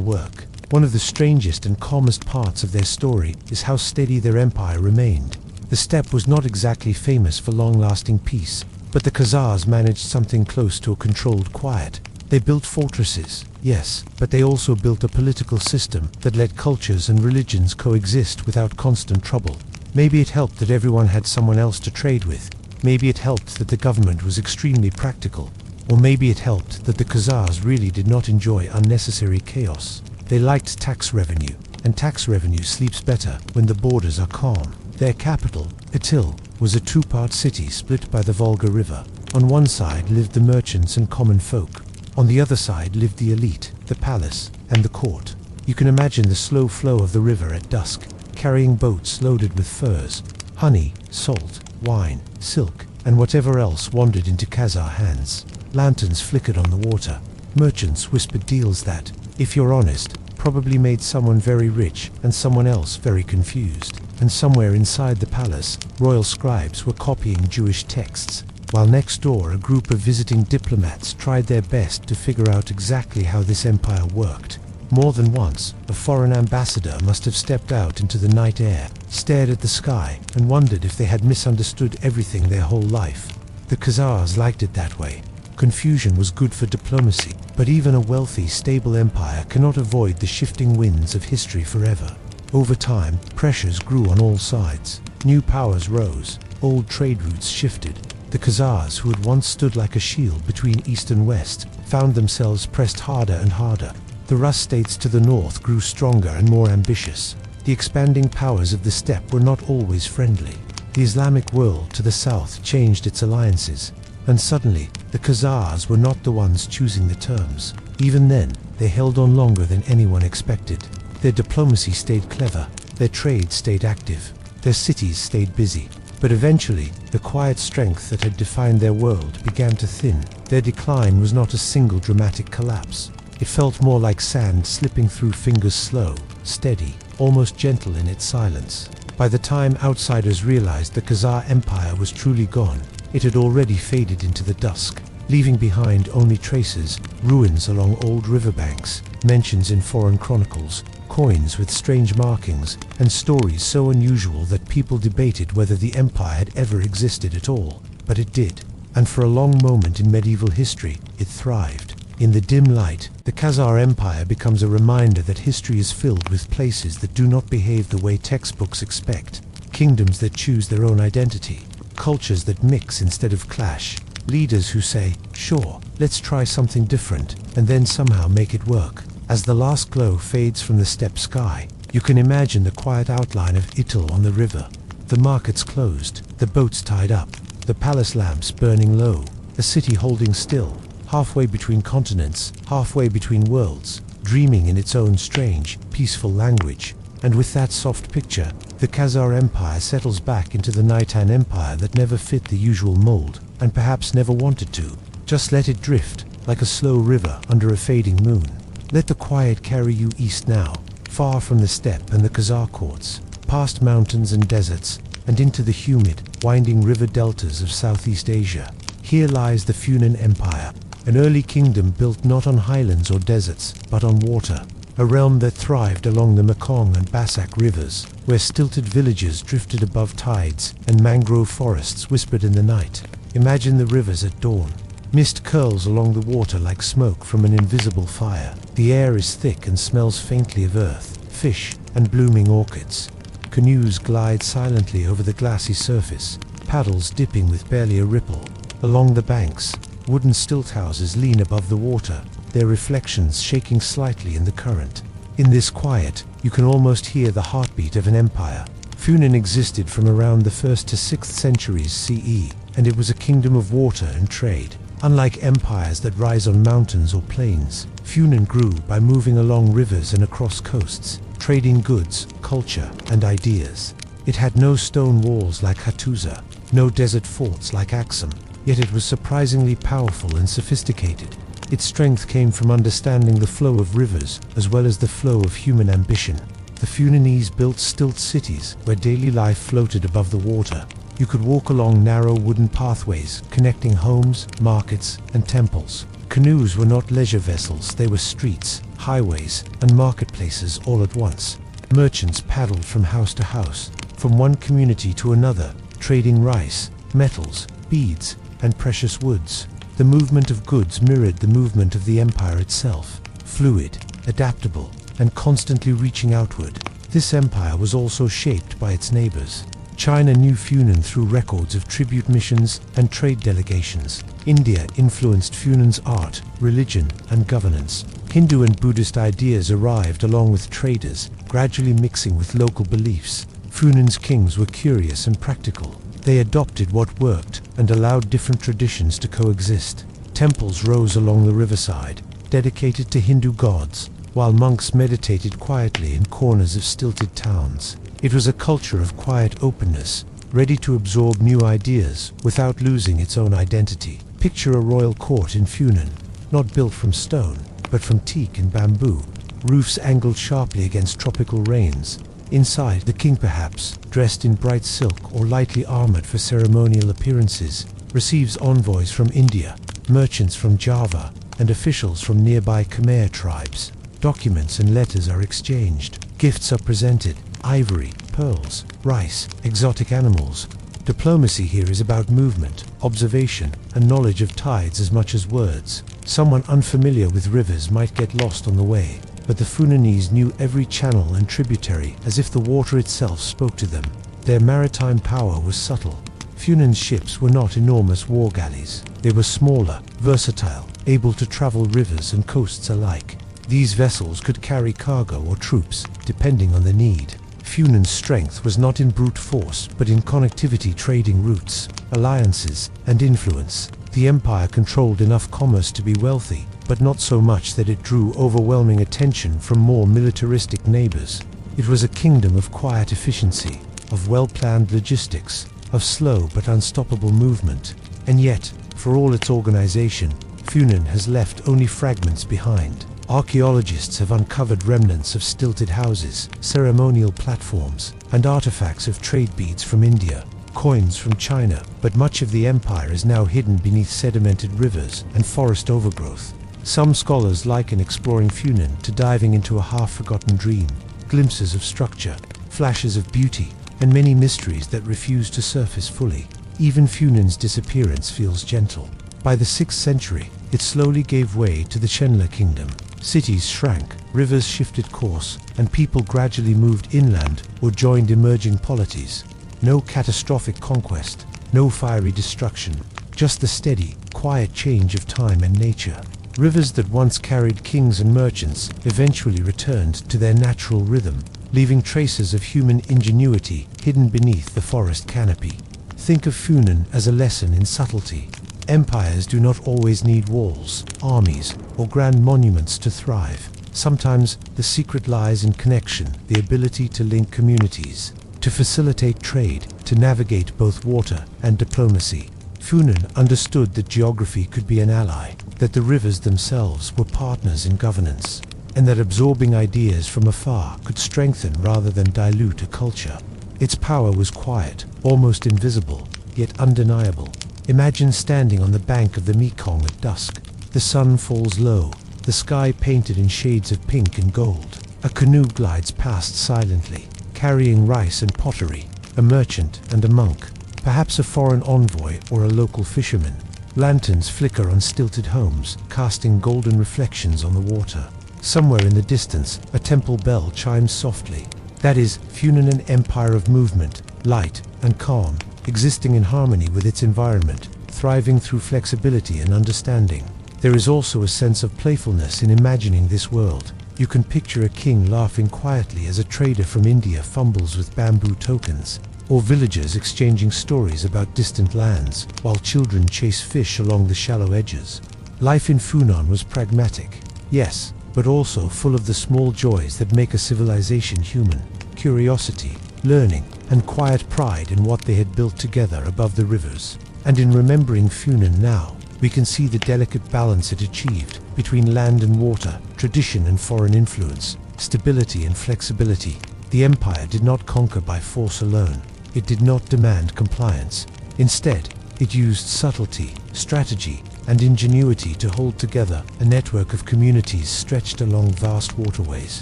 work. One of the strangest and calmest parts of their story is how steady their empire remained. The steppe was not exactly famous for long-lasting peace, but the Khazars managed something close to a controlled quiet. They built fortresses, yes, but they also built a political system that let cultures and religions coexist without constant trouble. Maybe it helped that everyone had someone else to trade with. Maybe it helped that the government was extremely practical. Or maybe it helped that the Khazars really did not enjoy unnecessary chaos. They liked tax revenue, and tax revenue sleeps better when the borders are calm. Their capital, Atil, was a two-part city split by the Volga River. On one side lived the merchants and common folk. On the other side lived the elite, the palace, and the court. You can imagine the slow flow of the river at dusk, carrying boats loaded with furs, honey, salt, wine, silk, and whatever else wandered into Khazar hands. Lanterns flickered on the water. Merchants whispered deals that, if you're honest, probably made someone very rich and someone else very confused. And somewhere inside the palace, royal scribes were copying Jewish texts, while next door a group of visiting diplomats tried their best to figure out exactly how this empire worked. More than once, a foreign ambassador must have stepped out into the night air, stared at the sky, and wondered if they had misunderstood everything their whole life. The Khazars liked it that way. Confusion was good for diplomacy, but even a wealthy, stable empire cannot avoid the shifting winds of history forever. Over time, pressures grew on all sides. New powers rose, old trade routes shifted. The Khazars, who had once stood like a shield between East and West, found themselves pressed harder and harder. The Rus states to the north grew stronger and more ambitious. The expanding powers of the steppe were not always friendly. The Islamic world to the south changed its alliances, and suddenly the Khazars were not the ones choosing the terms. Even then, they held on longer than anyone expected. Their diplomacy stayed clever, their trade stayed active, their cities stayed busy. But eventually, the quiet strength that had defined their world began to thin. Their decline was not a single dramatic collapse. It felt more like sand slipping through fingers, slow, steady, almost gentle in its silence. By the time outsiders realized the Khazar Empire was truly gone, it had already faded into the dusk, leaving behind only traces, ruins along old riverbanks, mentions in foreign chronicles, coins with strange markings, and stories so unusual that people debated whether the empire had ever existed at all. But it did, and for a long moment in medieval history, it thrived. In the dim light, the Khazar Empire becomes a reminder that history is filled with places that do not behave the way textbooks expect, kingdoms that choose their own identity, cultures that mix instead of clash, leaders who say, "Sure, let's try something different," and then somehow make it work. As the last glow fades from the steppe sky, you can imagine the quiet outline of Itil on the river, the markets closed, the boats tied up, the palace lamps burning low, a city holding still, halfway between continents, halfway between worlds, dreaming in its own strange, peaceful language. And with that soft picture, the Khazar Empire settles back into the nighttime empire that never fit the usual mold, and perhaps never wanted to. Just let it drift, like a slow river under a fading moon. Let the quiet carry you east now, far from the steppe and the Khazar courts, past mountains and deserts, and into the humid, winding river deltas of Southeast Asia. Here lies the Funan Empire, an early kingdom built not on highlands or deserts, but on water, a realm that thrived along the Mekong and Basak rivers, where stilted villages drifted above tides and mangrove forests whispered in the night. Imagine the rivers at dawn. Mist curls along the water like smoke from an invisible fire. The air is thick and smells faintly of earth, fish, and blooming orchids. Canoes glide silently over the glassy surface, paddles dipping with barely a ripple. Along the banks, wooden stilt houses lean above the water, their reflections shaking slightly in the current. In this quiet, you can almost hear the heartbeat of an empire. Funan existed from around the 1st to 6th centuries CE, and it was a kingdom of water and trade. Unlike empires that rise on mountains or plains, Funan grew by moving along rivers and across coasts, trading goods, culture, and ideas. It had no stone walls like Hattusa, no desert forts like Axum, yet it was surprisingly powerful and sophisticated. Its strength came from understanding the flow of rivers as well as the flow of human ambition. The Funanese built stilt cities where daily life floated above the water. You could walk along narrow wooden pathways connecting homes, markets, and temples. Canoes were not leisure vessels, they were streets, highways, and marketplaces all at once. Merchants paddled from house to house, from one community to another, trading rice, metals, beads, and precious woods. The movement of goods mirrored the movement of the empire itself, fluid, adaptable, and constantly reaching outward. This empire was also shaped by its neighbors. China knew Funan through records of tribute missions and trade delegations. India influenced Funan's art, religion, and governance. Hindu and Buddhist ideas arrived along with traders, gradually mixing with local beliefs. Funan's kings were curious and practical. They adopted what worked and allowed different traditions to coexist. Temples rose along the riverside, dedicated to Hindu gods, while monks meditated quietly in corners of stilted towns. It was a culture of quiet openness, ready to absorb new ideas without losing its own identity. Picture a royal court in Funan, not built from stone, but from teak and bamboo, roofs angled sharply against tropical rains. Inside, the king perhaps, dressed in bright silk or lightly armored for ceremonial appearances, receives envoys from India, merchants from Java, and officials from nearby Khmer tribes. Documents and letters are exchanged, gifts are presented, ivory, pearls, rice, exotic animals. Diplomacy here is about movement, observation, and knowledge of tides as much as words. Someone unfamiliar with rivers might get lost on the way, but the Funanese knew every channel and tributary as if the water itself spoke to them. Their maritime power was subtle. Funan's ships were not enormous war galleys. They were smaller, versatile, able to travel rivers and coasts alike. These vessels could carry cargo or troops, depending on the need. Funan's strength was not in brute force, but in connectivity, trading routes, alliances, and influence. The empire controlled enough commerce to be wealthy, but not so much that it drew overwhelming attention from more militaristic neighbors. It was a kingdom of quiet efficiency, of well-planned logistics, of slow but unstoppable movement. And yet, for all its organization, Funan has left only fragments behind. Archaeologists have uncovered remnants of stilted houses, ceremonial platforms, and artifacts of trade beads from India, coins from China, but much of the empire is now hidden beneath sedimented rivers and forest overgrowth. Some scholars liken exploring Funan to diving into a half-forgotten dream, glimpses of structure, flashes of beauty, and many mysteries that refuse to surface fully. Even Funan's disappearance feels gentle. By the 6th century, it slowly gave way to the Chenla kingdom. Cities shrank, rivers shifted course, and people gradually moved inland or joined emerging polities. No catastrophic conquest, no fiery destruction, just the steady, quiet change of time and nature. Rivers that once carried kings and merchants eventually returned to their natural rhythm, leaving traces of human ingenuity hidden beneath the forest canopy. Think of Funan as a lesson in subtlety. Empires do not always need walls, armies, or grand monuments to thrive. Sometimes the secret lies in connection, the ability to link communities, to facilitate trade, to navigate both water and diplomacy. Funan understood that geography could be an ally, that the rivers themselves were partners in governance, and that absorbing ideas from afar could strengthen rather than dilute a culture. Its power was quiet, almost invisible, yet undeniable. Imagine standing on the bank of the Mekong at dusk. The sun falls low, the sky painted in shades of pink and gold. A canoe glides past silently, carrying rice and pottery, a merchant and a monk, perhaps a foreign envoy or a local fisherman. Lanterns flicker on stilted homes, casting golden reflections on the water. Somewhere in the distance, a temple bell chimes softly. That is Funan, an empire of movement, light and calm, existing in harmony with its environment, thriving through flexibility and understanding. There is also a sense of playfulness in imagining this world. You can picture a king laughing quietly as a trader from India fumbles with bamboo tokens, or villagers exchanging stories about distant lands, while children chase fish along the shallow edges. Life in Funan was pragmatic, yes, but also full of the small joys that make a civilization human: curiosity, learning, and quiet pride in what they had built together above the rivers. And in remembering Funan now, we can see the delicate balance it achieved between land and water, tradition and foreign influence, stability and flexibility. The empire did not conquer by force alone. It did not demand compliance. Instead, it used subtlety, strategy, and ingenuity to hold together a network of communities stretched along vast waterways.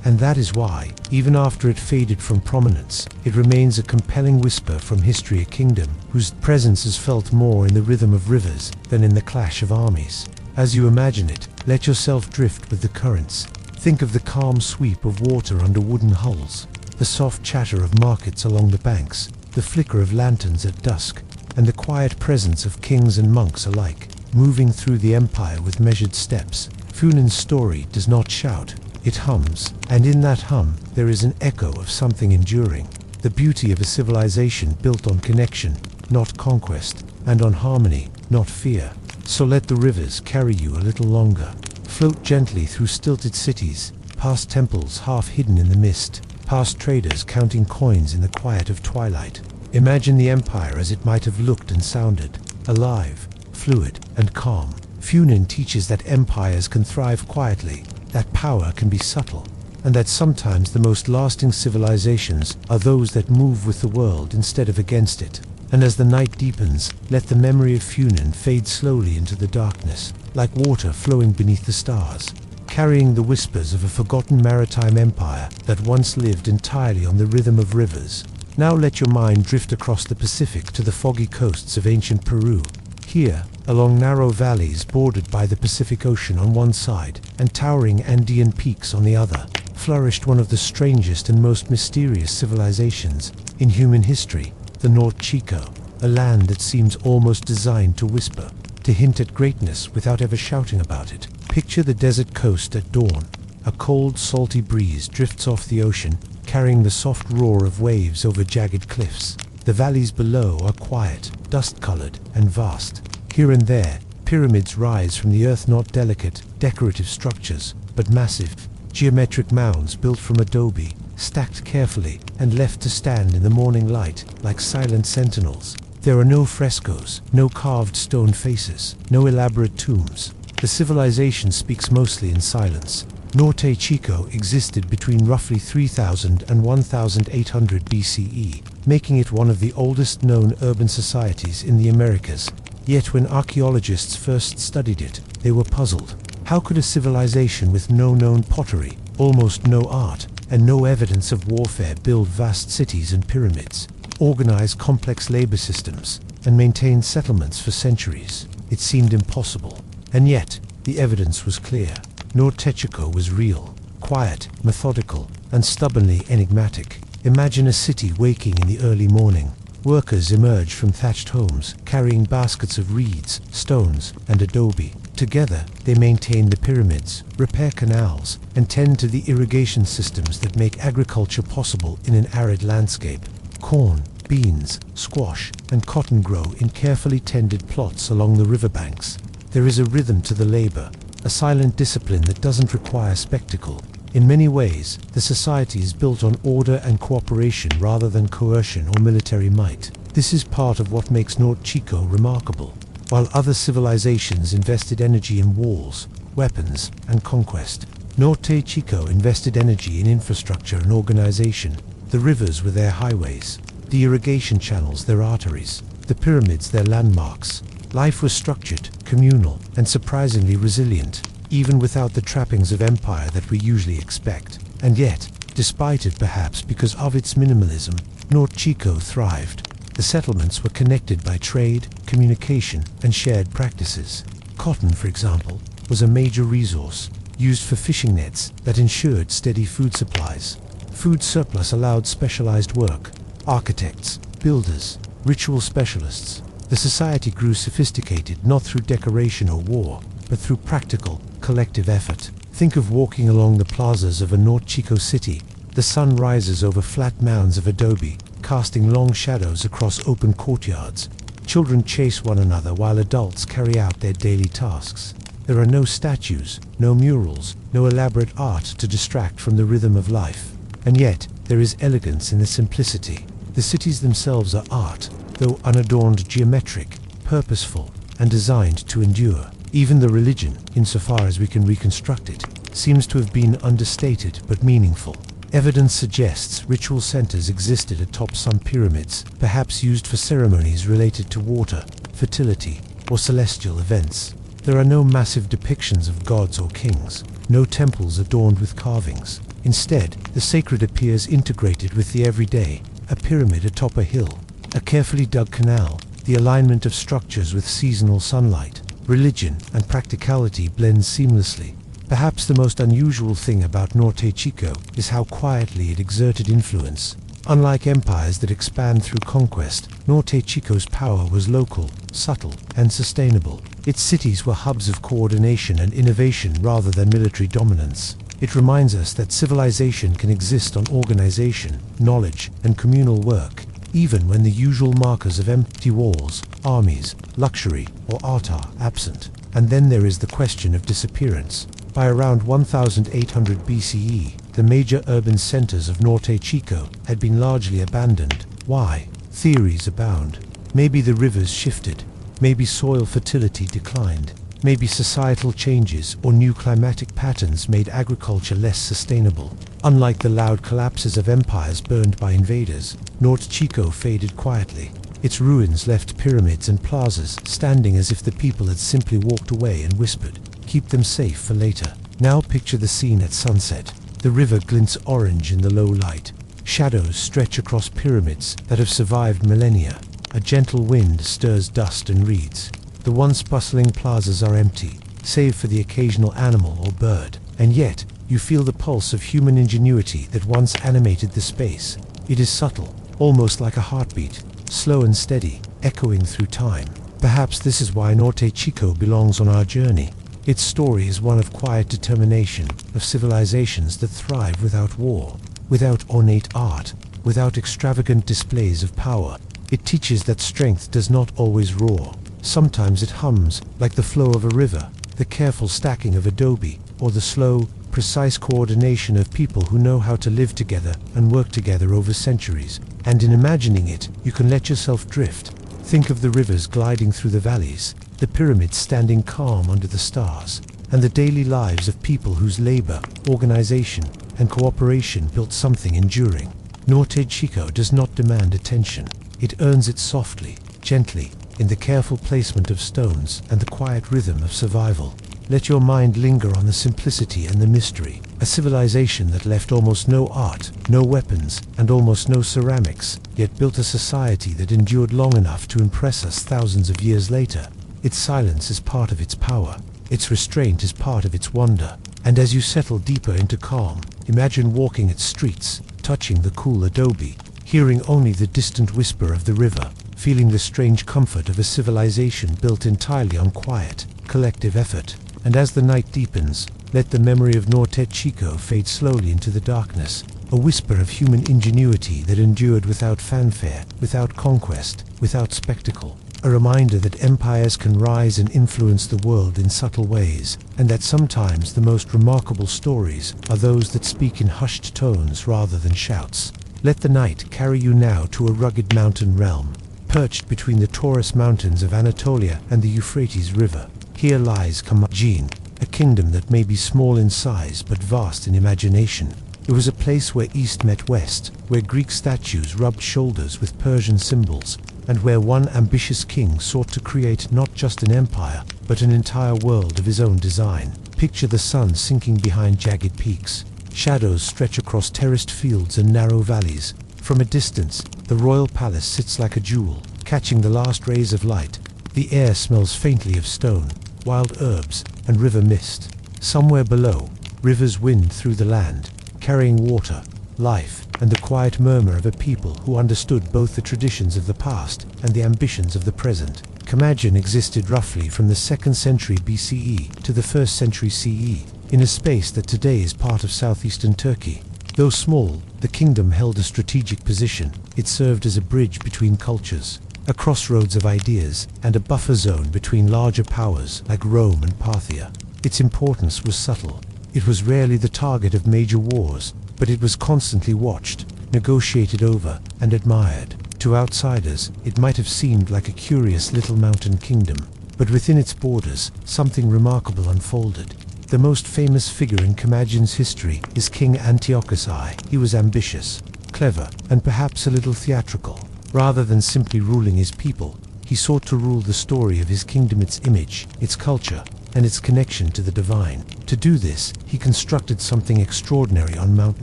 And that is why, even after it faded from prominence, it remains a compelling whisper from history, a kingdom whose presence is felt more in the rhythm of rivers than in the clash of armies. As you imagine it, let yourself drift with the currents. Think of the calm sweep of water under wooden hulls, the soft chatter of markets along the banks, the flicker of lanterns at dusk, and the quiet presence of kings and monks alike, moving through the empire with measured steps. Funan's story does not shout, it hums, and in that hum there is an echo of something enduring, the beauty of a civilization built on connection, not conquest, and on harmony, not fear. So let the rivers carry you a little longer. Float gently through stilted cities, past temples half hidden in the mist, past traders counting coins in the quiet of twilight. Imagine the empire as it might have looked and sounded, alive, fluid, and calm. Funan teaches that empires can thrive quietly, that power can be subtle, and that sometimes the most lasting civilizations are those that move with the world instead of against it. And as the night deepens, let the memory of Funan fade slowly into the darkness, like water flowing beneath the stars, carrying the whispers of a forgotten maritime empire that once lived entirely on the rhythm of rivers. Now let your mind drift across the Pacific to the foggy coasts of ancient Peru. Here, along narrow valleys bordered by the Pacific Ocean on one side and towering Andean peaks on the other, flourished one of the strangest and most mysterious civilizations in human history, the North Chico, a land that seems almost designed to whisper, to hint at greatness without ever shouting about it. Picture the desert coast at dawn. A cold, salty breeze drifts off the ocean, carrying the soft roar of waves over jagged cliffs. The valleys below are quiet, dust-colored, and vast. Here and there, pyramids rise from the earth, not delicate, decorative structures, but massive, geometric mounds built from adobe, stacked carefully and left to stand in the morning light like silent sentinels. There are no frescoes, no carved stone faces, no elaborate tombs. The civilization speaks mostly in silence, Norte Chico existed between roughly 3000 and 1800 BCE, making it one of the oldest known urban societies in the Americas. Yet when archaeologists first studied it, they were puzzled. How could a civilization with no known pottery, almost no art, and no evidence of warfare build vast cities and pyramids, organize complex labor systems, and maintain settlements for centuries? It seemed impossible. And yet, the evidence was clear. Norte Chico was real, quiet, methodical, and stubbornly enigmatic. Imagine a city waking in the early morning. Workers emerge from thatched homes, carrying baskets of reeds, stones, and adobe. Together, they maintain the pyramids, repair canals, and tend to the irrigation systems that make agriculture possible in an arid landscape. Corn, beans, squash, and cotton grow in carefully tended plots along the riverbanks. There is a rhythm to the labor, a silent discipline that doesn't require spectacle. In many ways, the society is built on order and cooperation rather than coercion or military might. This is part of what makes Norte Chico remarkable. While other civilizations invested energy in walls, weapons, and conquest, Norte Chico invested energy in infrastructure and organization. The rivers were their highways, the irrigation channels their arteries, the pyramids their landmarks. Life was structured, communal, and surprisingly resilient, even without the trappings of empire that we usually expect. And yet, despite it perhaps because of its minimalism, Norte Chico thrived. The settlements were connected by trade, communication, and shared practices. Cotton, for example, was a major resource, used for fishing nets that ensured steady food supplies. Food surplus allowed specialized work, architects, builders, ritual specialists. The society grew sophisticated not through decoration or war, but through practical, collective effort. Think of walking along the plazas of a Norte Chico city. The sun rises over flat mounds of adobe, casting long shadows across open courtyards. Children chase one another while adults carry out their daily tasks. There are no statues, no murals, no elaborate art to distract from the rhythm of life. And yet, there is elegance in the simplicity. The cities themselves are art, though unadorned, geometric, purposeful, and designed to endure. Even the religion, insofar as we can reconstruct it, seems to have been understated but meaningful. Evidence suggests ritual centers existed atop some pyramids, perhaps used for ceremonies related to water, fertility, or celestial events. There are no massive depictions of gods or kings, no temples adorned with carvings. Instead, the sacred appears integrated with the everyday, a pyramid atop a hill, a carefully dug canal, the alignment of structures with seasonal sunlight. Religion and practicality blend seamlessly. Perhaps the most unusual thing about Norte Chico is how quietly it exerted influence. Unlike empires that expand through conquest, Norte Chico's power was local, subtle, and sustainable. Its cities were hubs of coordination and innovation rather than military dominance. It reminds us that civilization can exist on organization, knowledge, and communal work, even when the usual markers of empty walls, armies, luxury, or art are absent. And then there is the question of disappearance. By around 1800 BCE, the major urban centers of Norte Chico had been largely abandoned. Why? Theories abound. Maybe the rivers shifted. Maybe soil fertility declined. Maybe societal changes or new climatic patterns made agriculture less sustainable. Unlike the loud collapses of empires burned by invaders, Norte Chico faded quietly. Its ruins left pyramids and plazas standing as if the people had simply walked away and whispered, "Keep them safe for later." Now picture the scene at sunset. The river glints orange in the low light. Shadows stretch across pyramids that have survived millennia. A gentle wind stirs dust and reeds. The once bustling plazas are empty, save for the occasional animal or bird. And yet, you feel the pulse of human ingenuity that once animated the space. It is subtle, almost like a heartbeat, slow and steady, echoing through time. Perhaps this is why Norte Chico belongs on our journey. Its story is one of quiet determination, of civilizations that thrive without war, without ornate art, without extravagant displays of power. It teaches that strength does not always roar. Sometimes it hums, like the flow of a river, the careful stacking of adobe, or the slow, precise coordination of people who know how to live together and work together over centuries. And in imagining it, you can let yourself drift. Think of the rivers gliding through the valleys, the pyramids standing calm under the stars, and the daily lives of people whose labor, organization, and cooperation built something enduring. Norte Chico does not demand attention. It earns it softly, gently, in the careful placement of stones and the quiet rhythm of survival. Let your mind linger on the simplicity and the mystery. A civilization that left almost no art, no weapons, and almost no ceramics, yet built a society that endured long enough to impress us thousands of years later. Its silence is part of its power. Its restraint is part of its wonder. And as you settle deeper into calm, imagine walking its streets, touching the cool adobe, hearing only the distant whisper of the river, feeling the strange comfort of a civilization built entirely on quiet, collective effort. And as the night deepens, let the memory of Norte Chico fade slowly into the darkness, a whisper of human ingenuity that endured without fanfare, without conquest, without spectacle. A reminder that empires can rise and influence the world in subtle ways, and that sometimes the most remarkable stories are those that speak in hushed tones rather than shouts. Let the night carry you now to a rugged mountain realm, perched between the Taurus mountains of Anatolia and the Euphrates River. Here lies Kamajin, a kingdom that may be small in size but vast in imagination. It was a place where East met West, where Greek statues rubbed shoulders with Persian symbols, and where one ambitious king sought to create not just an empire, but an entire world of his own design. Picture the sun sinking behind jagged peaks. Shadows stretch across terraced fields and narrow valleys. From a distance, the royal palace sits like a jewel, catching the last rays of light. The air smells faintly of stone, wild herbs, and river mist. Somewhere below, rivers wind through the land, carrying water, life, and the quiet murmur of a people who understood both the traditions of the past and the ambitions of the present. Kamajin existed roughly from the 2nd century BCE to the 1st century CE, in a space that today is part of southeastern Turkey. Though small, the kingdom held a strategic position. It served as a bridge between cultures, a crossroads of ideas, and a buffer zone between larger powers like Rome and Parthia. Its importance was subtle. It was rarely the target of major wars, but it was constantly watched, negotiated over, and admired. To outsiders, it might have seemed like a curious little mountain kingdom, but within its borders, something remarkable unfolded. The most famous figure in Kamajin's history is King Antiochus I. He was ambitious, clever, and perhaps a little theatrical. Rather than simply ruling his people, he sought to rule the story of his kingdom, its image, its culture, and its connection to the divine. To do this, he constructed something extraordinary on Mount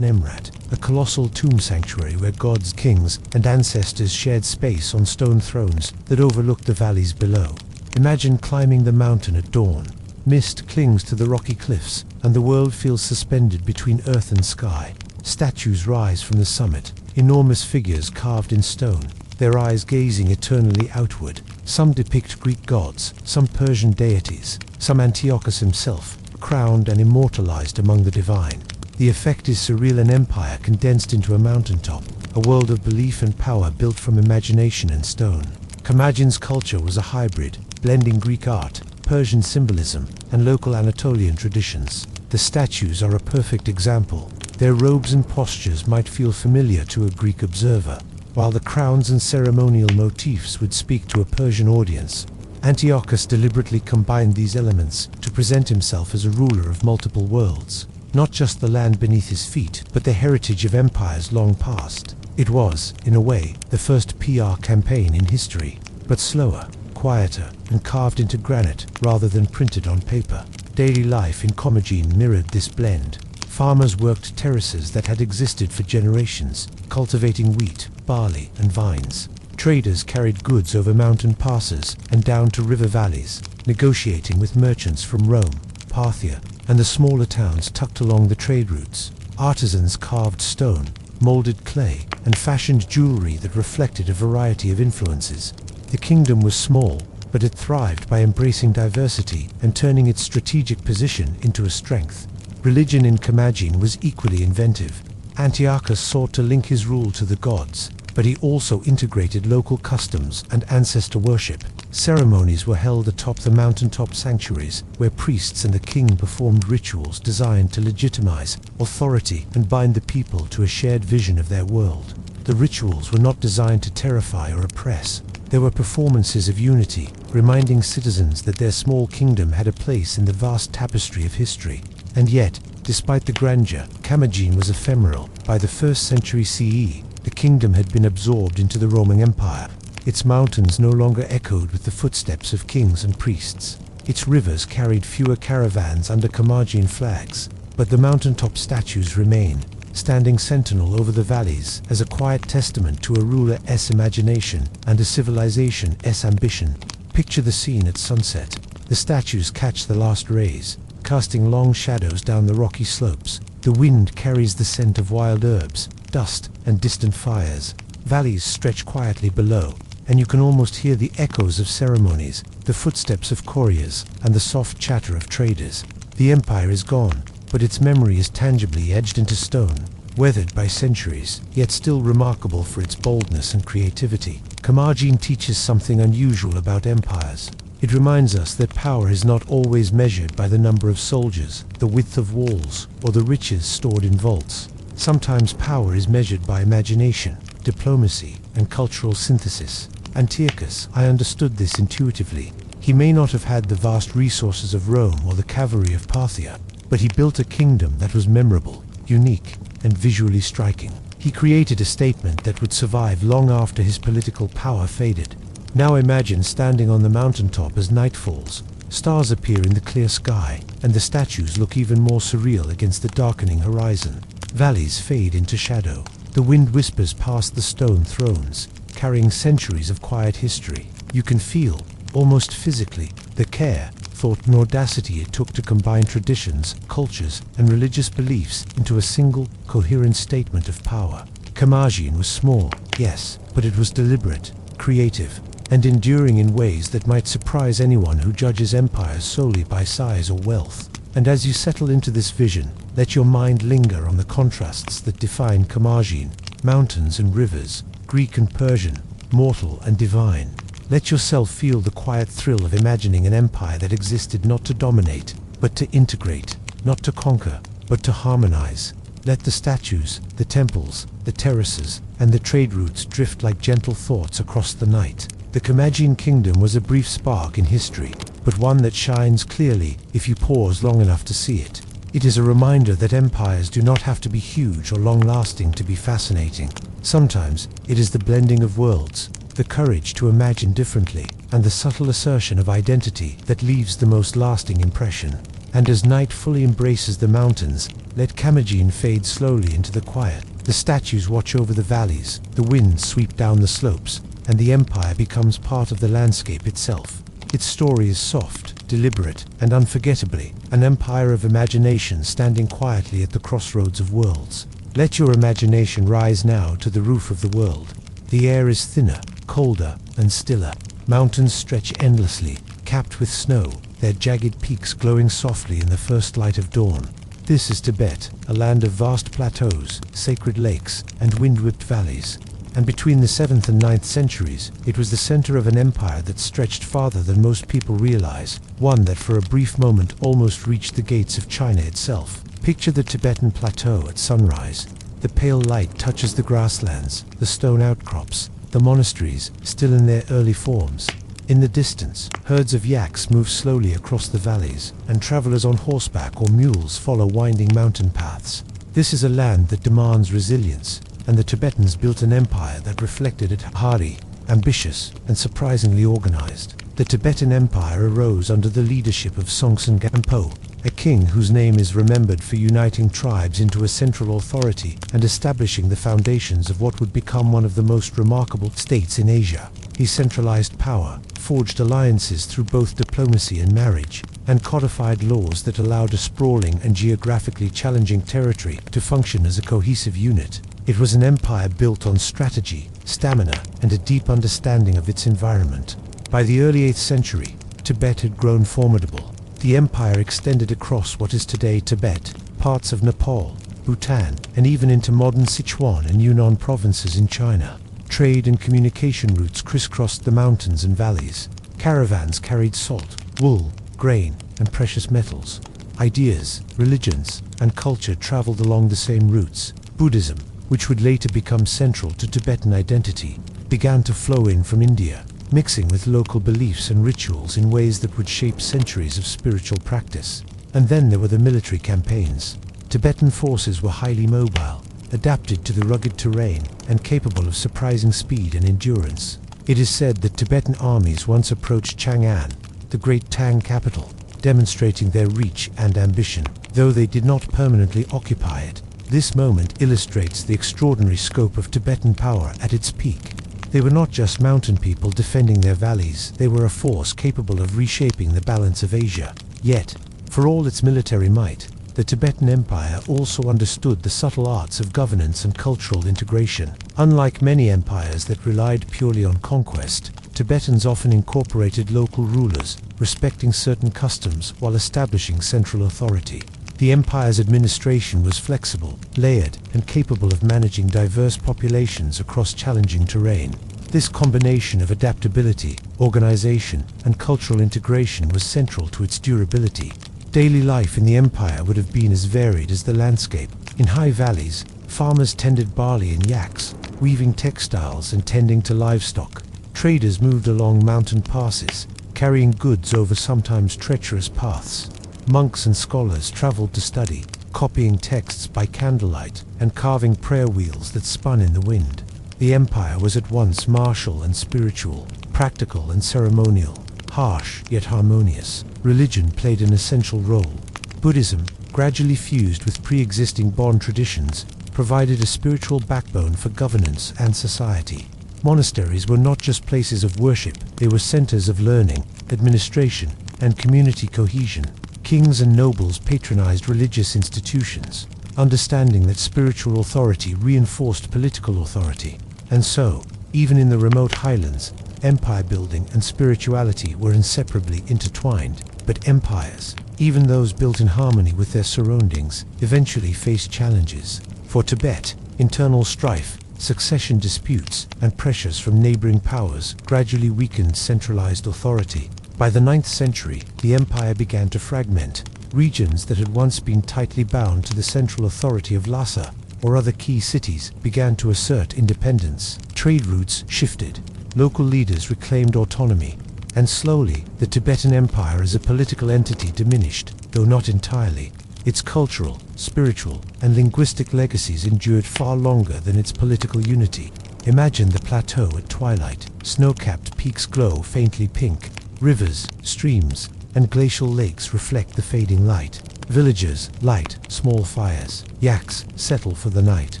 Nemrat, a colossal tomb sanctuary where gods, kings, and ancestors shared space on stone thrones that overlooked the valleys below. Imagine climbing the mountain at dawn. Mist clings to the rocky cliffs, and the world feels suspended between earth and sky. Statues rise from the summit, enormous figures carved in stone, their eyes gazing eternally outward. Some depict Greek gods, some Persian deities, some Antiochus himself, crowned and immortalized among the divine. The effect is surreal, an empire condensed into a mountaintop, a world of belief and power built from imagination and stone. Kamajin's culture was a hybrid, blending Greek art, Persian symbolism, and local Anatolian traditions. The statues are a perfect example. Their robes and postures might feel familiar to a Greek observer, while the crowns and ceremonial motifs would speak to a Persian audience. Antiochus deliberately combined these elements to present himself as a ruler of multiple worlds, not just the land beneath his feet, but the heritage of empires long past. It was, in a way, the first PR campaign in history, but slower, quieter, and carved into granite rather than printed on paper. Daily life in Kamajin mirrored this blend. Farmers worked terraces that had existed for generations, cultivating wheat, barley, and vines. Traders carried goods over mountain passes and down to river valleys, negotiating with merchants from Rome, Parthia, and the smaller towns tucked along the trade routes. Artisans carved stone, molded clay, and fashioned jewelry that reflected a variety of influences. The kingdom was small, but it thrived by embracing diversity and turning its strategic position into a strength. Religion in Kamajin was equally inventive. Antiochus sought to link his rule to the gods, but he also integrated local customs and ancestor worship. Ceremonies were held atop the mountaintop sanctuaries, where priests and the king performed rituals designed to legitimize authority and bind the people to a shared vision of their world. The rituals were not designed to terrify or oppress. They were performances of unity, reminding citizens that their small kingdom had a place in the vast tapestry of history. And yet, despite the grandeur, Commagene was ephemeral. By the 1st century CE, the kingdom had been absorbed into the Roman Empire. Its mountains no longer echoed with the footsteps of kings and priests. Its rivers carried fewer caravans under Commagene flags, but the mountaintop statues remain, standing sentinel over the valleys as a quiet testament to a ruler's imagination and a civilization's ambition. Picture the scene at sunset. The statues catch the last rays, casting long shadows down the rocky slopes. The wind carries the scent of wild herbs, dust, and distant fires. Valleys stretch quietly below, and you can almost hear the echoes of ceremonies, the footsteps of couriers, and the soft chatter of traders. The empire is gone, but its memory is tangibly etched into stone, weathered by centuries, yet still remarkable for its boldness and creativity. Commagene teaches something unusual about empires. It reminds us that power is not always measured by the number of soldiers, the width of walls, or the riches stored in vaults. Sometimes power is measured by imagination, diplomacy, and cultural synthesis. Antiochus, I understood this intuitively. He may not have had the vast resources of Rome or the cavalry of Parthia, but he built a kingdom that was memorable, unique, and visually striking. He created a statement that would survive long after his political power faded. Now imagine standing on the mountaintop as night falls. Stars appear in the clear sky, and the statues look even more surreal against the darkening horizon. Valleys fade into shadow. The wind whispers past the stone thrones, carrying centuries of quiet history. You can feel, almost physically, the care, thought, and audacity it took to combine traditions, cultures, and religious beliefs into a single, coherent statement of power. Commagene was small, yes, but it was deliberate, creative, and enduring in ways that might surprise anyone who judges empires solely by size or wealth. And as you settle into this vision, let your mind linger on the contrasts that define Commagene: mountains and rivers, Greek and Persian, mortal and divine. Let yourself feel the quiet thrill of imagining an empire that existed not to dominate, but to integrate, not to conquer, but to harmonize. Let the statues, the temples, the terraces, and the trade routes drift like gentle thoughts across the night. The Commagene kingdom was a brief spark in history, but one that shines clearly if you pause long enough to see it. It is a reminder that empires do not have to be huge or long-lasting to be fascinating. Sometimes it is the blending of worlds, the courage to imagine differently, and the subtle assertion of identity that leaves the most lasting impression. And as night fully embraces the mountains, let Commagene fade slowly into the quiet. The statues watch over the valleys, the winds sweep down the slopes, and the empire becomes part of the landscape itself. Its story is soft, deliberate, and unforgettably an empire of imagination standing quietly at the crossroads of worlds. Let your imagination rise now to the roof of the world. The air is thinner, colder, and stiller. Mountains stretch endlessly, capped with snow, their jagged peaks glowing softly in the first light of dawn. This is Tibet, a land of vast plateaus, sacred lakes, and wind-whipped valleys. And between the 7th and 9th centuries, it was the center of an empire that stretched farther than most people realize, one that for a brief moment almost reached the gates of China itself. Picture the Tibetan plateau at sunrise. The pale light touches the grasslands, the stone outcrops, the monasteries, still in their early forms. In the distance, herds of yaks move slowly across the valleys, and travelers on horseback or mules follow winding mountain paths. This is a land that demands resilience, and the Tibetans built an empire that reflected it: hardy, ambitious, and surprisingly organized. The Tibetan Empire arose under the leadership of Songtsen Gampo, a king whose name is remembered for uniting tribes into a central authority and establishing the foundations of what would become one of the most remarkable states in Asia. He centralized power, forged alliances through both diplomacy and marriage, and codified laws that allowed a sprawling and geographically challenging territory to function as a cohesive unit. It was an empire built on strategy, stamina, and a deep understanding of its environment. By the early 8th century, Tibet had grown formidable. The empire extended across what is today Tibet, parts of Nepal, Bhutan, and even into modern Sichuan and Yunnan provinces in China. Trade and communication routes crisscrossed the mountains and valleys. Caravans carried salt, wool, grain, and precious metals. Ideas, religions, and culture traveled along the same routes. Buddhism, which would later become central to Tibetan identity, began to flow in from India. mixing with local beliefs and rituals in ways that would shape centuries of spiritual practice. And then there were the military campaigns. Tibetan forces were highly mobile, adapted to the rugged terrain, and capable of surprising speed and endurance. It is said that Tibetan armies once approached Chang'an, the great Tang capital, demonstrating their reach and ambition. Though they did not permanently occupy it, this moment illustrates the extraordinary scope of Tibetan power at its peak. They were not just mountain people defending their valleys, they were a force capable of reshaping the balance of Asia. Yet, for all its military might, the Tibetan Empire also understood the subtle arts of governance and cultural integration. Unlike many empires that relied purely on conquest, Tibetans often incorporated local rulers, respecting certain customs while establishing central authority. The empire's administration was flexible, layered, and capable of managing diverse populations across challenging terrain. This combination of adaptability, organization, and cultural integration was central to its durability. Daily life in the empire would have been as varied as the landscape. In high valleys, farmers tended barley and yaks, weaving textiles and tending to livestock. Traders moved along mountain passes, carrying goods over sometimes treacherous paths. Monks and scholars traveled to study, copying texts by candlelight and carving prayer wheels that spun in the wind. The empire was at once martial and spiritual, practical and ceremonial, harsh yet harmonious. Religion played an essential role. Buddhism, gradually fused with pre-existing Bon traditions, provided a spiritual backbone for governance and society. Monasteries were not just places of worship, they were centers of learning, administration, and community cohesion. Kings and nobles patronized religious institutions, understanding that spiritual authority reinforced political authority. And so, even in the remote highlands, empire building and spirituality were inseparably intertwined. But empires, even those built in harmony with their surroundings, eventually faced challenges. For Tibet, internal strife, succession disputes, and pressures from neighboring powers gradually weakened centralized authority. By the 9th century, the empire began to fragment. Regions that had once been tightly bound to the central authority of Lhasa or other key cities began to assert independence. Trade routes shifted, local leaders reclaimed autonomy, and slowly the Tibetan Empire as a political entity diminished, though not entirely. Its cultural, spiritual, and linguistic legacies endured far longer than its political unity. Imagine the plateau at twilight. Snow-capped peaks glow faintly pink. Rivers, streams, and glacial lakes reflect the fading light. Villages light small fires. Yaks settle for the night.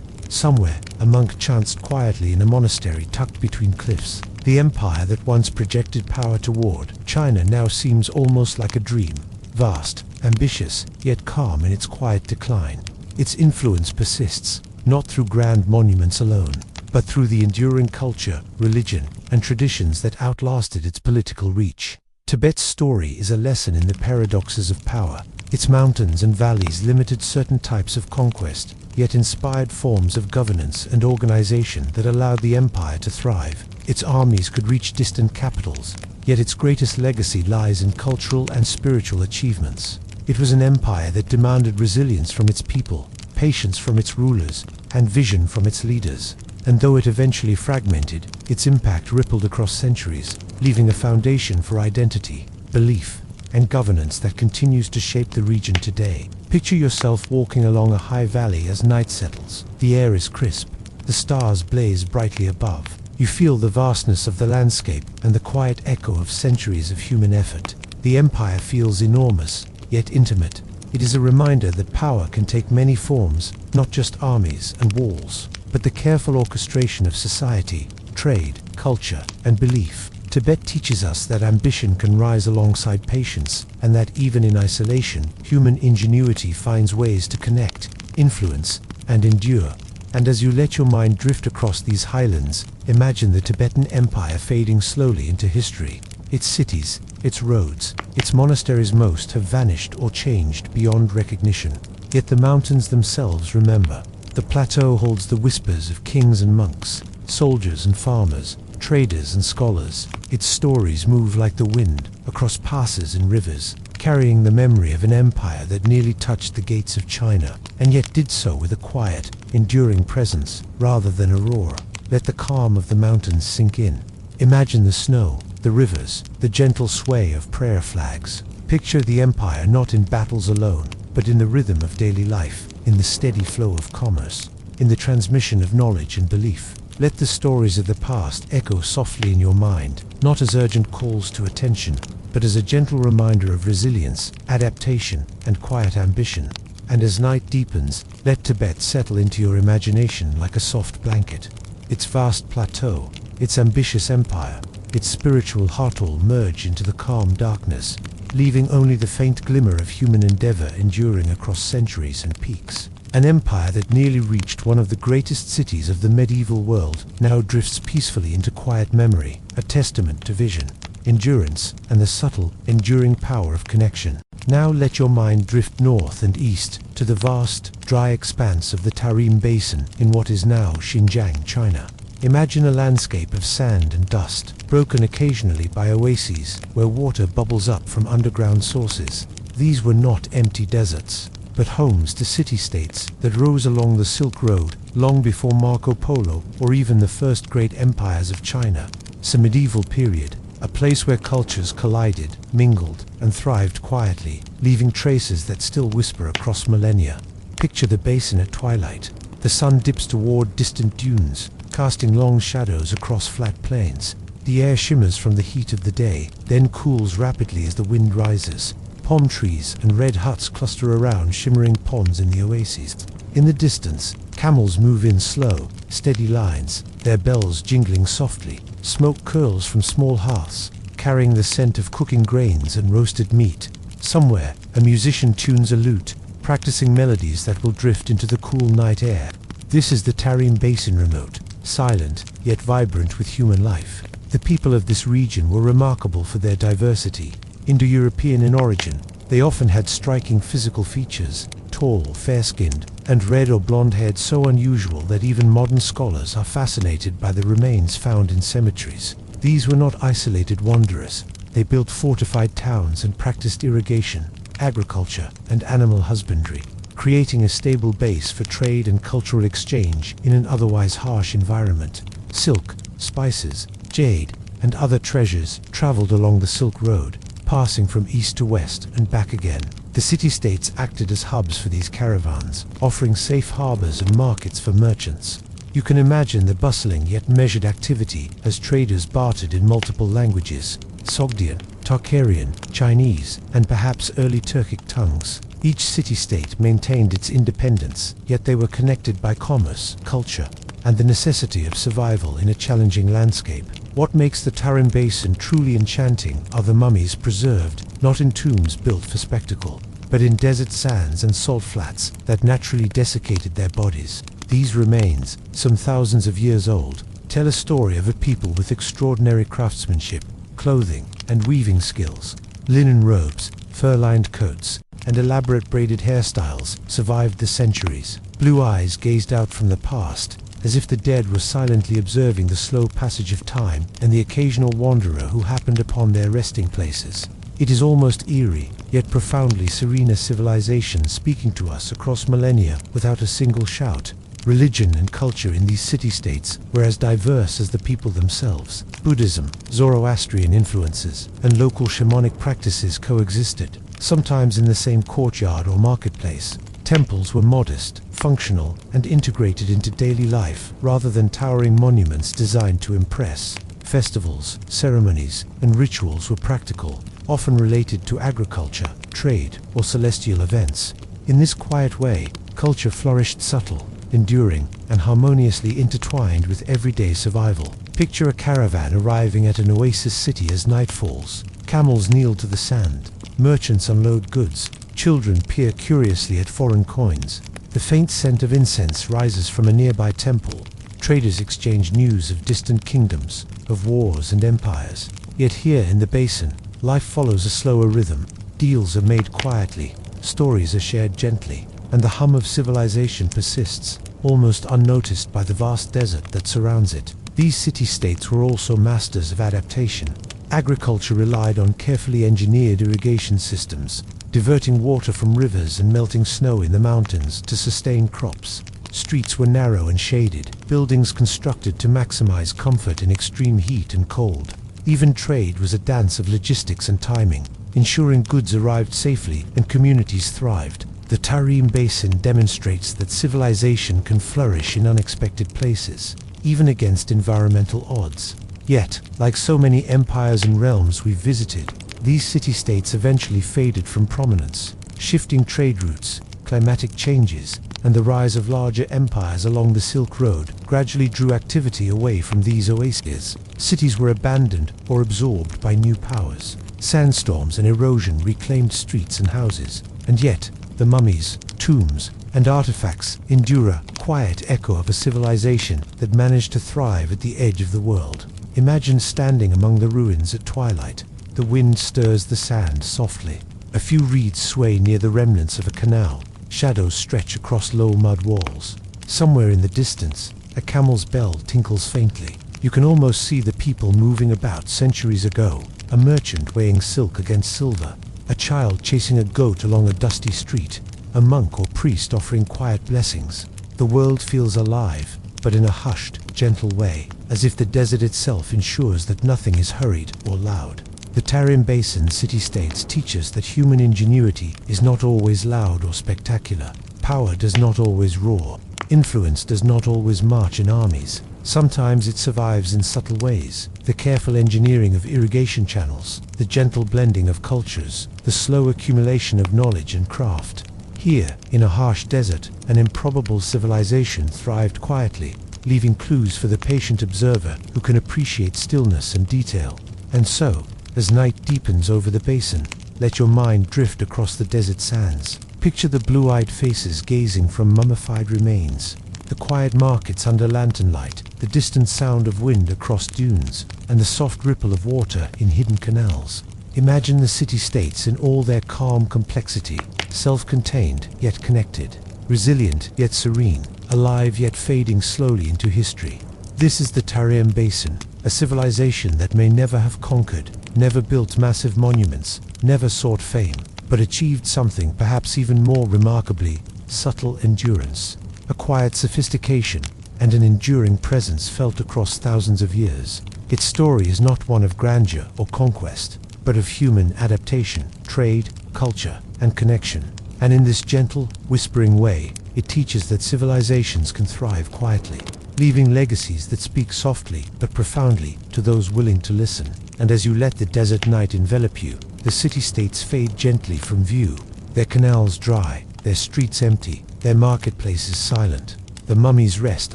Somewhere, a monk chanced quietly in a monastery tucked between cliffs. The empire that once projected power toward China now seems almost like a dream. Vast, ambitious, yet calm in its quiet decline. Its influence persists, not through grand monuments alone, but through the enduring culture, religion, and traditions that outlasted its political reach. Tibet's story is a lesson in the paradoxes of power. Its mountains and valleys limited certain types of conquest, yet inspired forms of governance and organization that allowed the empire to thrive. Its armies could reach distant capitals, yet its greatest legacy lies in cultural and spiritual achievements. It was an empire that demanded resilience from its people, patience from its rulers, and vision from its leaders. And though it eventually fragmented, its impact rippled across centuries, leaving a foundation for identity, belief, and governance that continues to shape the region today. Picture yourself walking along a high valley as night settles. The air is crisp, the stars blaze brightly above. You feel the vastness of the landscape and the quiet echo of centuries of human effort. The empire feels enormous, yet intimate. It is a reminder that power can take many forms, not just armies and walls, but the careful orchestration of society, trade, culture, and belief. Tibet teaches us that ambition can rise alongside patience, and that even in isolation, human ingenuity finds ways to connect, influence, and endure. And as you let your mind drift across these highlands, imagine the Tibetan Empire fading slowly into history. Its cities, its roads, its monasteries most have vanished or changed beyond recognition. Yet the mountains themselves remember. The plateau holds the whispers of kings and monks, soldiers and farmers, traders and scholars. Its stories move like the wind across passes and rivers, carrying the memory of an empire that nearly touched the gates of China, and yet did so with a quiet, enduring presence rather than a roar. Let the calm of the mountains sink in. Imagine the snow, the rivers, the gentle sway of prayer flags. Picture the empire not in battles alone, but in the rhythm of daily life, in the steady flow of commerce, in the transmission of knowledge and belief. Let the stories of the past echo softly in your mind, not as urgent calls to attention, but as a gentle reminder of resilience, adaptation, and quiet ambition. And as night deepens, let Tibet settle into your imagination like a soft blanket. Its vast plateau, its ambitious empire, its spiritual heart all merge into the calm darkness, leaving only the faint glimmer of human endeavor enduring across centuries and peaks. An empire that nearly reached one of the greatest cities of the medieval world now drifts peacefully into quiet memory, a testament to vision, endurance, and the subtle, enduring power of connection. Now let your mind drift north and east to the vast, dry expanse of the Tarim Basin in what is now Xinjiang, China. Imagine a landscape of sand and dust, broken occasionally by oases where water bubbles up from underground sources. These were not empty deserts, but homes to city-states that rose along the Silk Road long before Marco Polo or even the first great empires of China. It's a medieval period, a place where cultures collided, mingled, and thrived quietly, leaving traces that still whisper across millennia. Picture the basin at twilight. The sun dips toward distant dunes, casting long shadows across flat plains. The air shimmers from the heat of the day, then cools rapidly as the wind rises. Palm trees and red huts cluster around shimmering ponds in the oases. In the distance, camels move in slow, steady lines, their bells jingling softly. Smoke curls from small hearths, carrying the scent of cooking grains and roasted meat. Somewhere, a musician tunes a lute, practicing melodies that will drift into the cool night air. This is the Tarim Basin remote, silent, yet vibrant with human life. The people of this region were remarkable for their diversity. Indo-European in origin, they often had striking physical features, tall, fair-skinned, and red or blonde-haired so unusual that even modern scholars are fascinated by the remains found in cemeteries. These were not isolated wanderers. They built fortified towns and practiced irrigation, agriculture, and animal husbandry, creating a stable base for trade and cultural exchange in an otherwise harsh environment. Silk, spices, jade, and other treasures traveled along the Silk Road, passing from east to west and back again. The city-states acted as hubs for these caravans, offering safe harbors and markets for merchants. You can imagine the bustling yet measured activity as traders bartered in multiple languages: Sogdian, Tarkarian, Chinese, and perhaps early Turkic tongues. Each city-state maintained its independence, yet they were connected by commerce, culture, and the necessity of survival in a challenging landscape. What makes the Tarim Basin truly enchanting are the mummies preserved, not in tombs built for spectacle, but in desert sands and salt flats that naturally desiccated their bodies. These remains, some thousands of years old, tell a story of a people with extraordinary craftsmanship, clothing, and weaving skills. Linen robes, fur-lined coats, and elaborate braided hairstyles survived the centuries. Blue eyes gazed out from the past, as if the dead were silently observing the slow passage of time and the occasional wanderer who happened upon their resting places. It is almost eerie, yet profoundly serene, a civilization speaking to us across millennia without a single shout. Religion and culture in these city-states were as diverse as the people themselves. Buddhism, Zoroastrian influences, and local shamanic practices coexisted, sometimes in the same courtyard or marketplace. Temples were modest, functional, and integrated into daily life rather than towering monuments designed to impress. Festivals, ceremonies, and rituals were practical, often related to agriculture, trade, or celestial events. In this quiet way, culture flourished subtle, enduring, and harmoniously intertwined with everyday survival. Picture a caravan arriving at an oasis city as night falls. Camels kneel to the sand, merchants unload goods, children peer curiously at foreign coins. The faint scent of incense rises from a nearby temple. Traders exchange news of distant kingdoms, of wars and empires. Yet here in the basin, life follows a slower rhythm. Deals are made quietly, stories are shared gently, and the hum of civilization persists, almost unnoticed by the vast desert that surrounds it. These city-states were also masters of adaptation. Agriculture relied on carefully engineered irrigation systems, diverting water from rivers and melting snow in the mountains to sustain crops. Streets were narrow and shaded, buildings constructed to maximize comfort in extreme heat and cold. Even trade was a dance of logistics and timing, ensuring goods arrived safely and communities thrived. The Tarim Basin demonstrates that civilization can flourish in unexpected places, even against environmental odds. Yet, like so many empires and realms we've visited, these city-states eventually faded from prominence. Shifting trade routes, climatic changes, and the rise of larger empires along the Silk Road gradually drew activity away from these oases. Cities were abandoned or absorbed by new powers. Sandstorms and erosion reclaimed streets and houses. And yet, the mummies, tombs, and artifacts endure a quiet echo of a civilization that managed to thrive at the edge of the world. Imagine standing among the ruins at twilight. The wind stirs the sand softly. A few reeds sway near the remnants of a canal. Shadows stretch across low mud walls. Somewhere in the distance, a camel's bell tinkles faintly. You can almost see the people moving about centuries ago. A merchant weighing silk against silver. A child chasing a goat along a dusty street. A monk or priest offering quiet blessings. The world feels alive, but in a hushed, gentle way, as if the desert itself ensures that nothing is hurried or loud. The Tarim Basin city-states teach us that human ingenuity is not always loud or spectacular. Power does not always roar. Influence does not always march in armies. Sometimes it survives in subtle ways. The careful engineering of irrigation channels, the gentle blending of cultures, the slow accumulation of knowledge and craft. Here, in a harsh desert, an improbable civilization thrived quietly, leaving clues for the patient observer who can appreciate stillness and detail. And so, as night deepens over the basin, let your mind drift across the desert sands. Picture the blue-eyed faces gazing from mummified remains, the quiet markets under lantern light, the distant sound of wind across dunes, and the soft ripple of water in hidden canals. Imagine the city-states in all their calm complexity, self-contained yet connected, resilient yet serene, alive yet fading slowly into history. This is the Tarim Basin, a civilization that may never have conquered, never built massive monuments, never sought fame, but achieved something perhaps even more remarkably: subtle endurance, a quiet sophistication, and an enduring presence felt across thousands of years. Its story is not one of grandeur or conquest, but of human adaptation, trade, culture, and connection. And in this gentle, whispering way, it teaches that civilizations can thrive quietly, leaving legacies that speak softly but profoundly to those willing to listen. And as you let the desert night envelop you, the city-states fade gently from view, their canals dry, their streets empty, their marketplaces silent. The mummies rest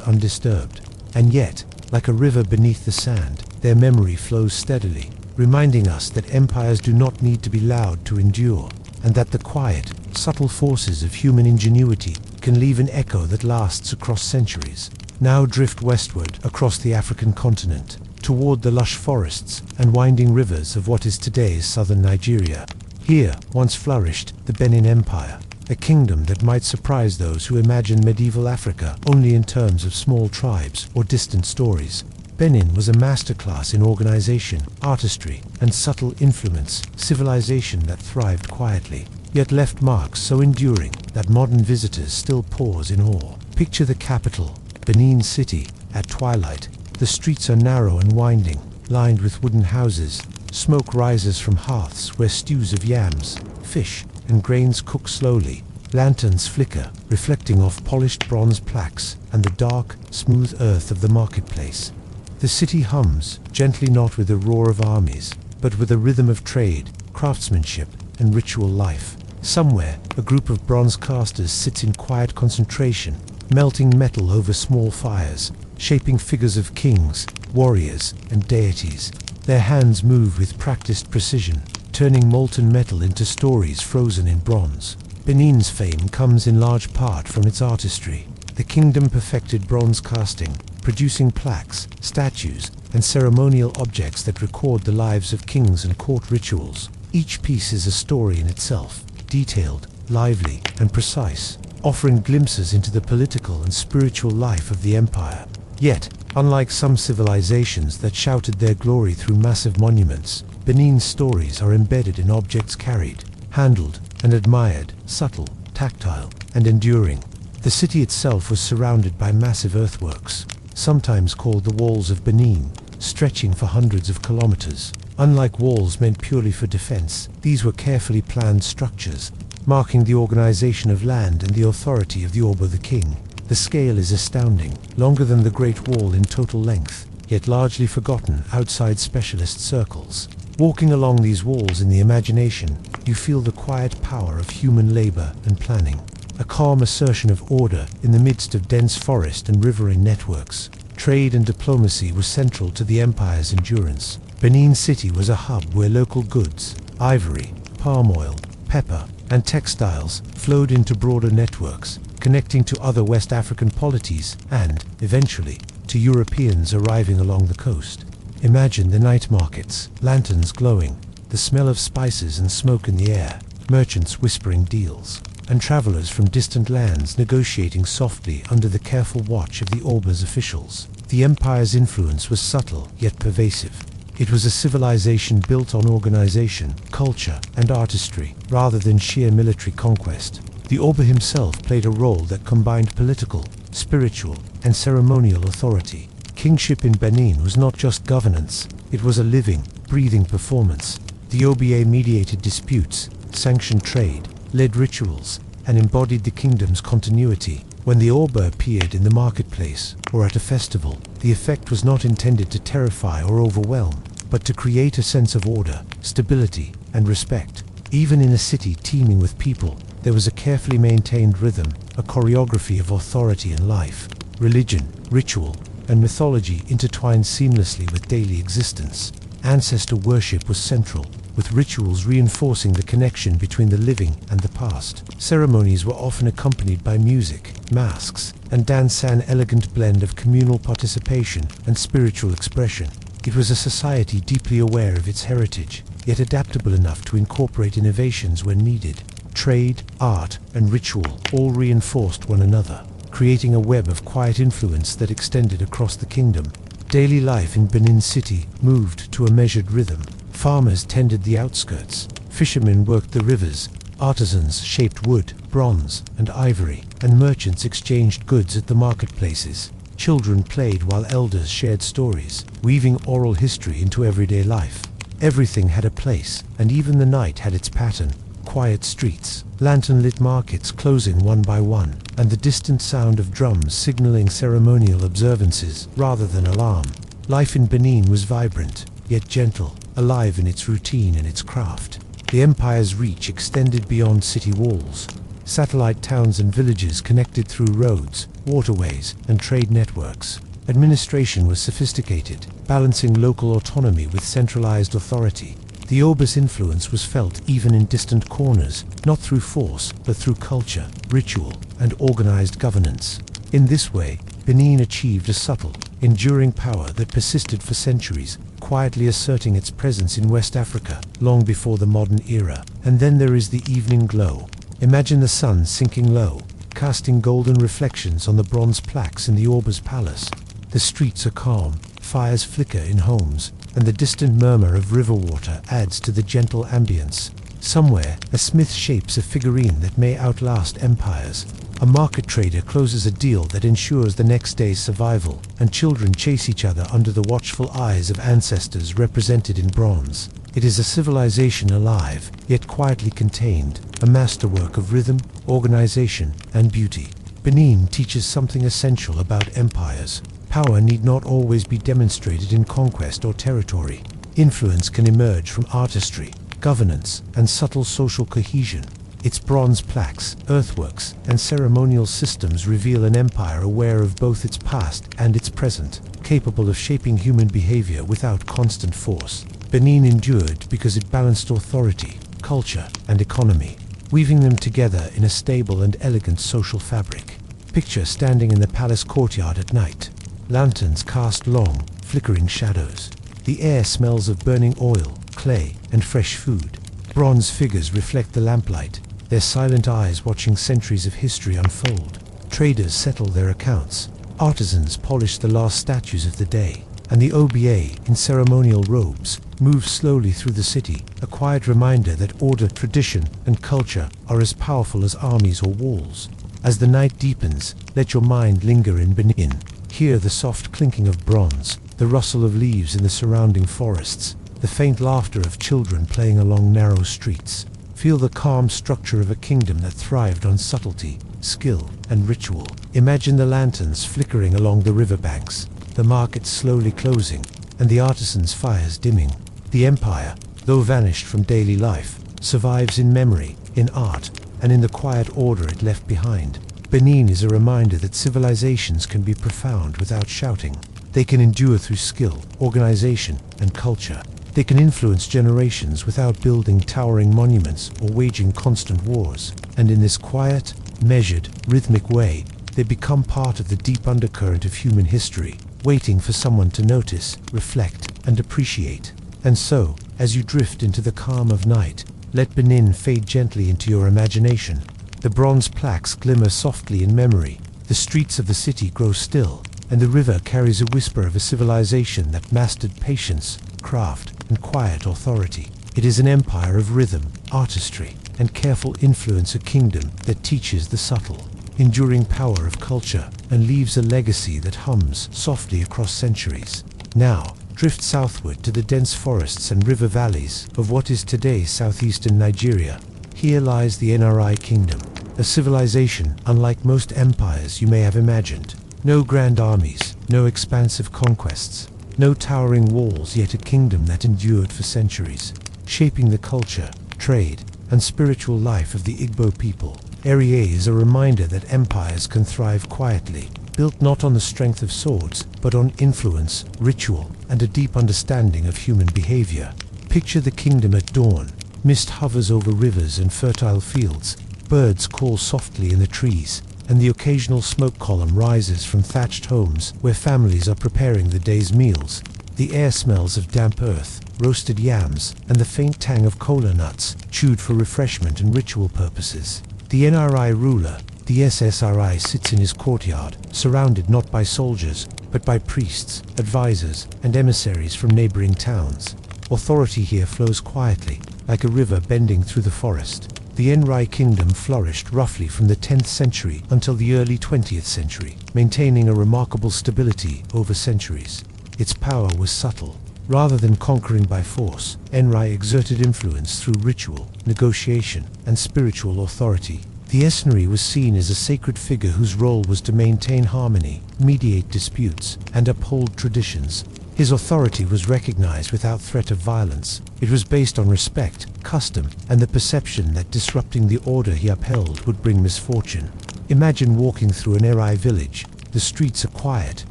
undisturbed. And yet, like a river beneath the sand, their memory flows steadily, reminding us that empires do not need to be loud to endure, and that the quiet, subtle forces of human ingenuity can leave an echo that lasts across centuries. Now drift westward across the African continent, toward the lush forests and winding rivers of what is today's southern Nigeria. Here once flourished the Benin Empire, a kingdom that might surprise those who imagine medieval Africa only in terms of small tribes or distant stories. Benin was a masterclass in organization, artistry, and subtle influence, civilization that thrived quietly, yet left marks so enduring that modern visitors still pause in awe. Picture the capital, Benin City, at twilight. The streets are narrow and winding, lined with wooden houses. Smoke rises from hearths where stews of yams, fish, and grains cook slowly. Lanterns flicker, reflecting off polished bronze plaques and the dark, smooth earth of the marketplace. The city hums, gently, not with the roar of armies, but with a rhythm of trade, craftsmanship, and ritual life. Somewhere, a group of bronze casters sits in quiet concentration, melting metal over small fires, shaping figures of kings, warriors, and deities. Their hands move with practiced precision, turning molten metal into stories frozen in bronze. Benin's fame comes in large part from its artistry. The kingdom perfected bronze casting, producing plaques, statues, and ceremonial objects that record the lives of kings and court rituals. Each piece is a story in itself, detailed, lively, and precise, offering glimpses into the political and spiritual life of the empire. Yet, unlike some civilizations that shouted their glory through massive monuments, Benin's stories are embedded in objects carried, handled, and admired, subtle, tactile, and enduring. The city itself was surrounded by massive earthworks, sometimes called the Walls of Benin, stretching for hundreds of kilometers. Unlike walls meant purely for defense, these were carefully planned structures, marking the organization of land and the authority of the Orb of the King. The scale is astounding, longer than the Great Wall in total length, yet largely forgotten outside specialist circles. Walking along these walls in the imagination, you feel the quiet power of human labor and planning, a calm assertion of order in the midst of dense forest and riverine networks. Trade and diplomacy were central to the empire's endurance. Benin City was a hub where local goods, ivory, palm oil, pepper, and textiles flowed into broader networks, connecting to other West African polities and, eventually, to Europeans arriving along the coast. Imagine the night markets, lanterns glowing, the smell of spices and smoke in the air, merchants whispering deals, and travelers from distant lands negotiating softly under the careful watch of the Orber's officials. The empire's influence was subtle yet pervasive. It was a civilization built on organization, culture, and artistry, rather than sheer military conquest. The Orber himself played a role that combined political, spiritual, and ceremonial authority. Kingship in Benin was not just governance, it was a living, breathing performance. The OBA mediated disputes, sanctioned trade, led rituals, and embodied the kingdom's continuity. When the Orber appeared in the marketplace or at a festival, the effect was not intended to terrify or overwhelm, but to create a sense of order, stability, and respect. Even in a city teeming with people, there was a carefully maintained rhythm, a choreography of authority and life. Religion, ritual, and mythology intertwined seamlessly with daily existence. Ancestor worship was central, with rituals reinforcing the connection between the living and the past. Ceremonies were often accompanied by music, masks, and dance, an elegant blend of communal participation and spiritual expression. It was a society deeply aware of its heritage, yet adaptable enough to incorporate innovations when needed. Trade, art, and ritual all reinforced one another, creating a web of quiet influence that extended across the kingdom. Daily life in Benin City moved to a measured rhythm. Farmers tended the outskirts, fishermen worked the rivers, artisans shaped wood, bronze, and ivory, and merchants exchanged goods at the marketplaces. Children played while elders shared stories, weaving oral history into everyday life. Everything had a place, and even the night had its pattern. Quiet streets, lantern-lit markets closing one by one, and the distant sound of drums signaling ceremonial observances rather than alarm. Life in Benin was vibrant, yet gentle, alive in its routine and its craft. The empire's reach extended beyond city walls. Satellite towns and villages connected through roads, waterways, and trade networks. Administration was sophisticated, balancing local autonomy with centralized authority. The Orber's influence was felt even in distant corners, not through force, but through culture, ritual, and organized governance. In this way, Benin achieved a subtle, enduring power that persisted for centuries, quietly asserting its presence in West Africa long before the modern era. And then there is the evening glow. Imagine the sun sinking low, casting golden reflections on the bronze plaques in the Orber's palace. The streets are calm, fires flicker in homes, and the distant murmur of river water adds to the gentle ambience. Somewhere, a smith shapes a figurine that may outlast empires. A market trader closes a deal that ensures the next day's survival, and children chase each other under the watchful eyes of ancestors represented in bronze. It is a civilization alive, yet quietly contained, a masterwork of rhythm, organization, and beauty. Benin teaches something essential about empires. Power need not always be demonstrated in conquest or territory. Influence can emerge from artistry, governance, and subtle social cohesion. Its bronze plaques, earthworks, and ceremonial systems reveal an empire aware of both its past and its present, capable of shaping human behavior without constant force. Benin endured because it balanced authority, culture, and economy, weaving them together in a stable and elegant social fabric. Picture standing in the palace courtyard at night. Lanterns cast long, flickering shadows. The air smells of burning oil, clay, and fresh food. Bronze figures reflect the lamplight, their silent eyes watching centuries of history unfold. Traders settle their accounts. Artisans polish the last statues of the day. And the OBA, in ceremonial robes, moves slowly through the city, a quiet reminder that order, tradition, and culture are as powerful as armies or walls. As the night deepens, let your mind linger in Benin. Hear the soft clinking of bronze, the rustle of leaves in the surrounding forests, the faint laughter of children playing along narrow streets. Feel the calm structure of a kingdom that thrived on subtlety, skill, and ritual. Imagine the lanterns flickering along the riverbanks, the markets slowly closing, and the artisans' fires dimming. The empire, though vanished from daily life, survives in memory, in art, and in the quiet order it left behind. Benin is a reminder that civilizations can be profound without shouting. They can endure through skill, organization, and culture. They can influence generations without building towering monuments or waging constant wars. And in this quiet, measured, rhythmic way, they become part of the deep undercurrent of human history, waiting for someone to notice, reflect, and appreciate. And so, as you drift into the calm of night, let Benin fade gently into your imagination. The bronze plaques glimmer softly in memory, the streets of the city grow still, and the river carries a whisper of a civilization that mastered patience, craft, and quiet authority. It is an empire of rhythm, artistry, and careful influence, a kingdom that teaches the subtle, enduring power of culture and leaves a legacy that hums softly across centuries. Now, drift southward to the dense forests and river valleys of what is today southeastern Nigeria. Here lies the NRI Kingdom, a civilization unlike most empires you may have imagined. No grand armies, no expansive conquests, no towering walls, yet a kingdom that endured for centuries, shaping the culture, trade, and spiritual life of the Igbo people. Erie is a reminder that empires can thrive quietly, built not on the strength of swords, but on influence, ritual, and a deep understanding of human behavior. Picture the kingdom at dawn. Mist hovers over rivers and fertile fields, birds call softly in the trees, and the occasional smoke column rises from thatched homes where families are preparing the day's meals. The air smells of damp earth, roasted yams, and the faint tang of kola nuts, chewed for refreshment and ritual purposes. The NRI ruler, the SSRI, sits in his courtyard, surrounded not by soldiers, but by priests, advisors, and emissaries from neighboring towns. Authority here flows quietly, like a river bending through the forest. The NRI kingdom flourished roughly from the 10th century until the early 20th century, maintaining a remarkable stability over centuries. Its power was subtle. Rather than conquering by force, NRI exerted influence through ritual, negotiation, and spiritual authority. The Esnari was seen as a sacred figure whose role was to maintain harmony, mediate disputes, and uphold traditions. His authority was recognized without threat of violence. It was based on respect, custom, and the perception that disrupting the order he upheld would bring misfortune. Imagine walking through an Erai village. The streets are quiet,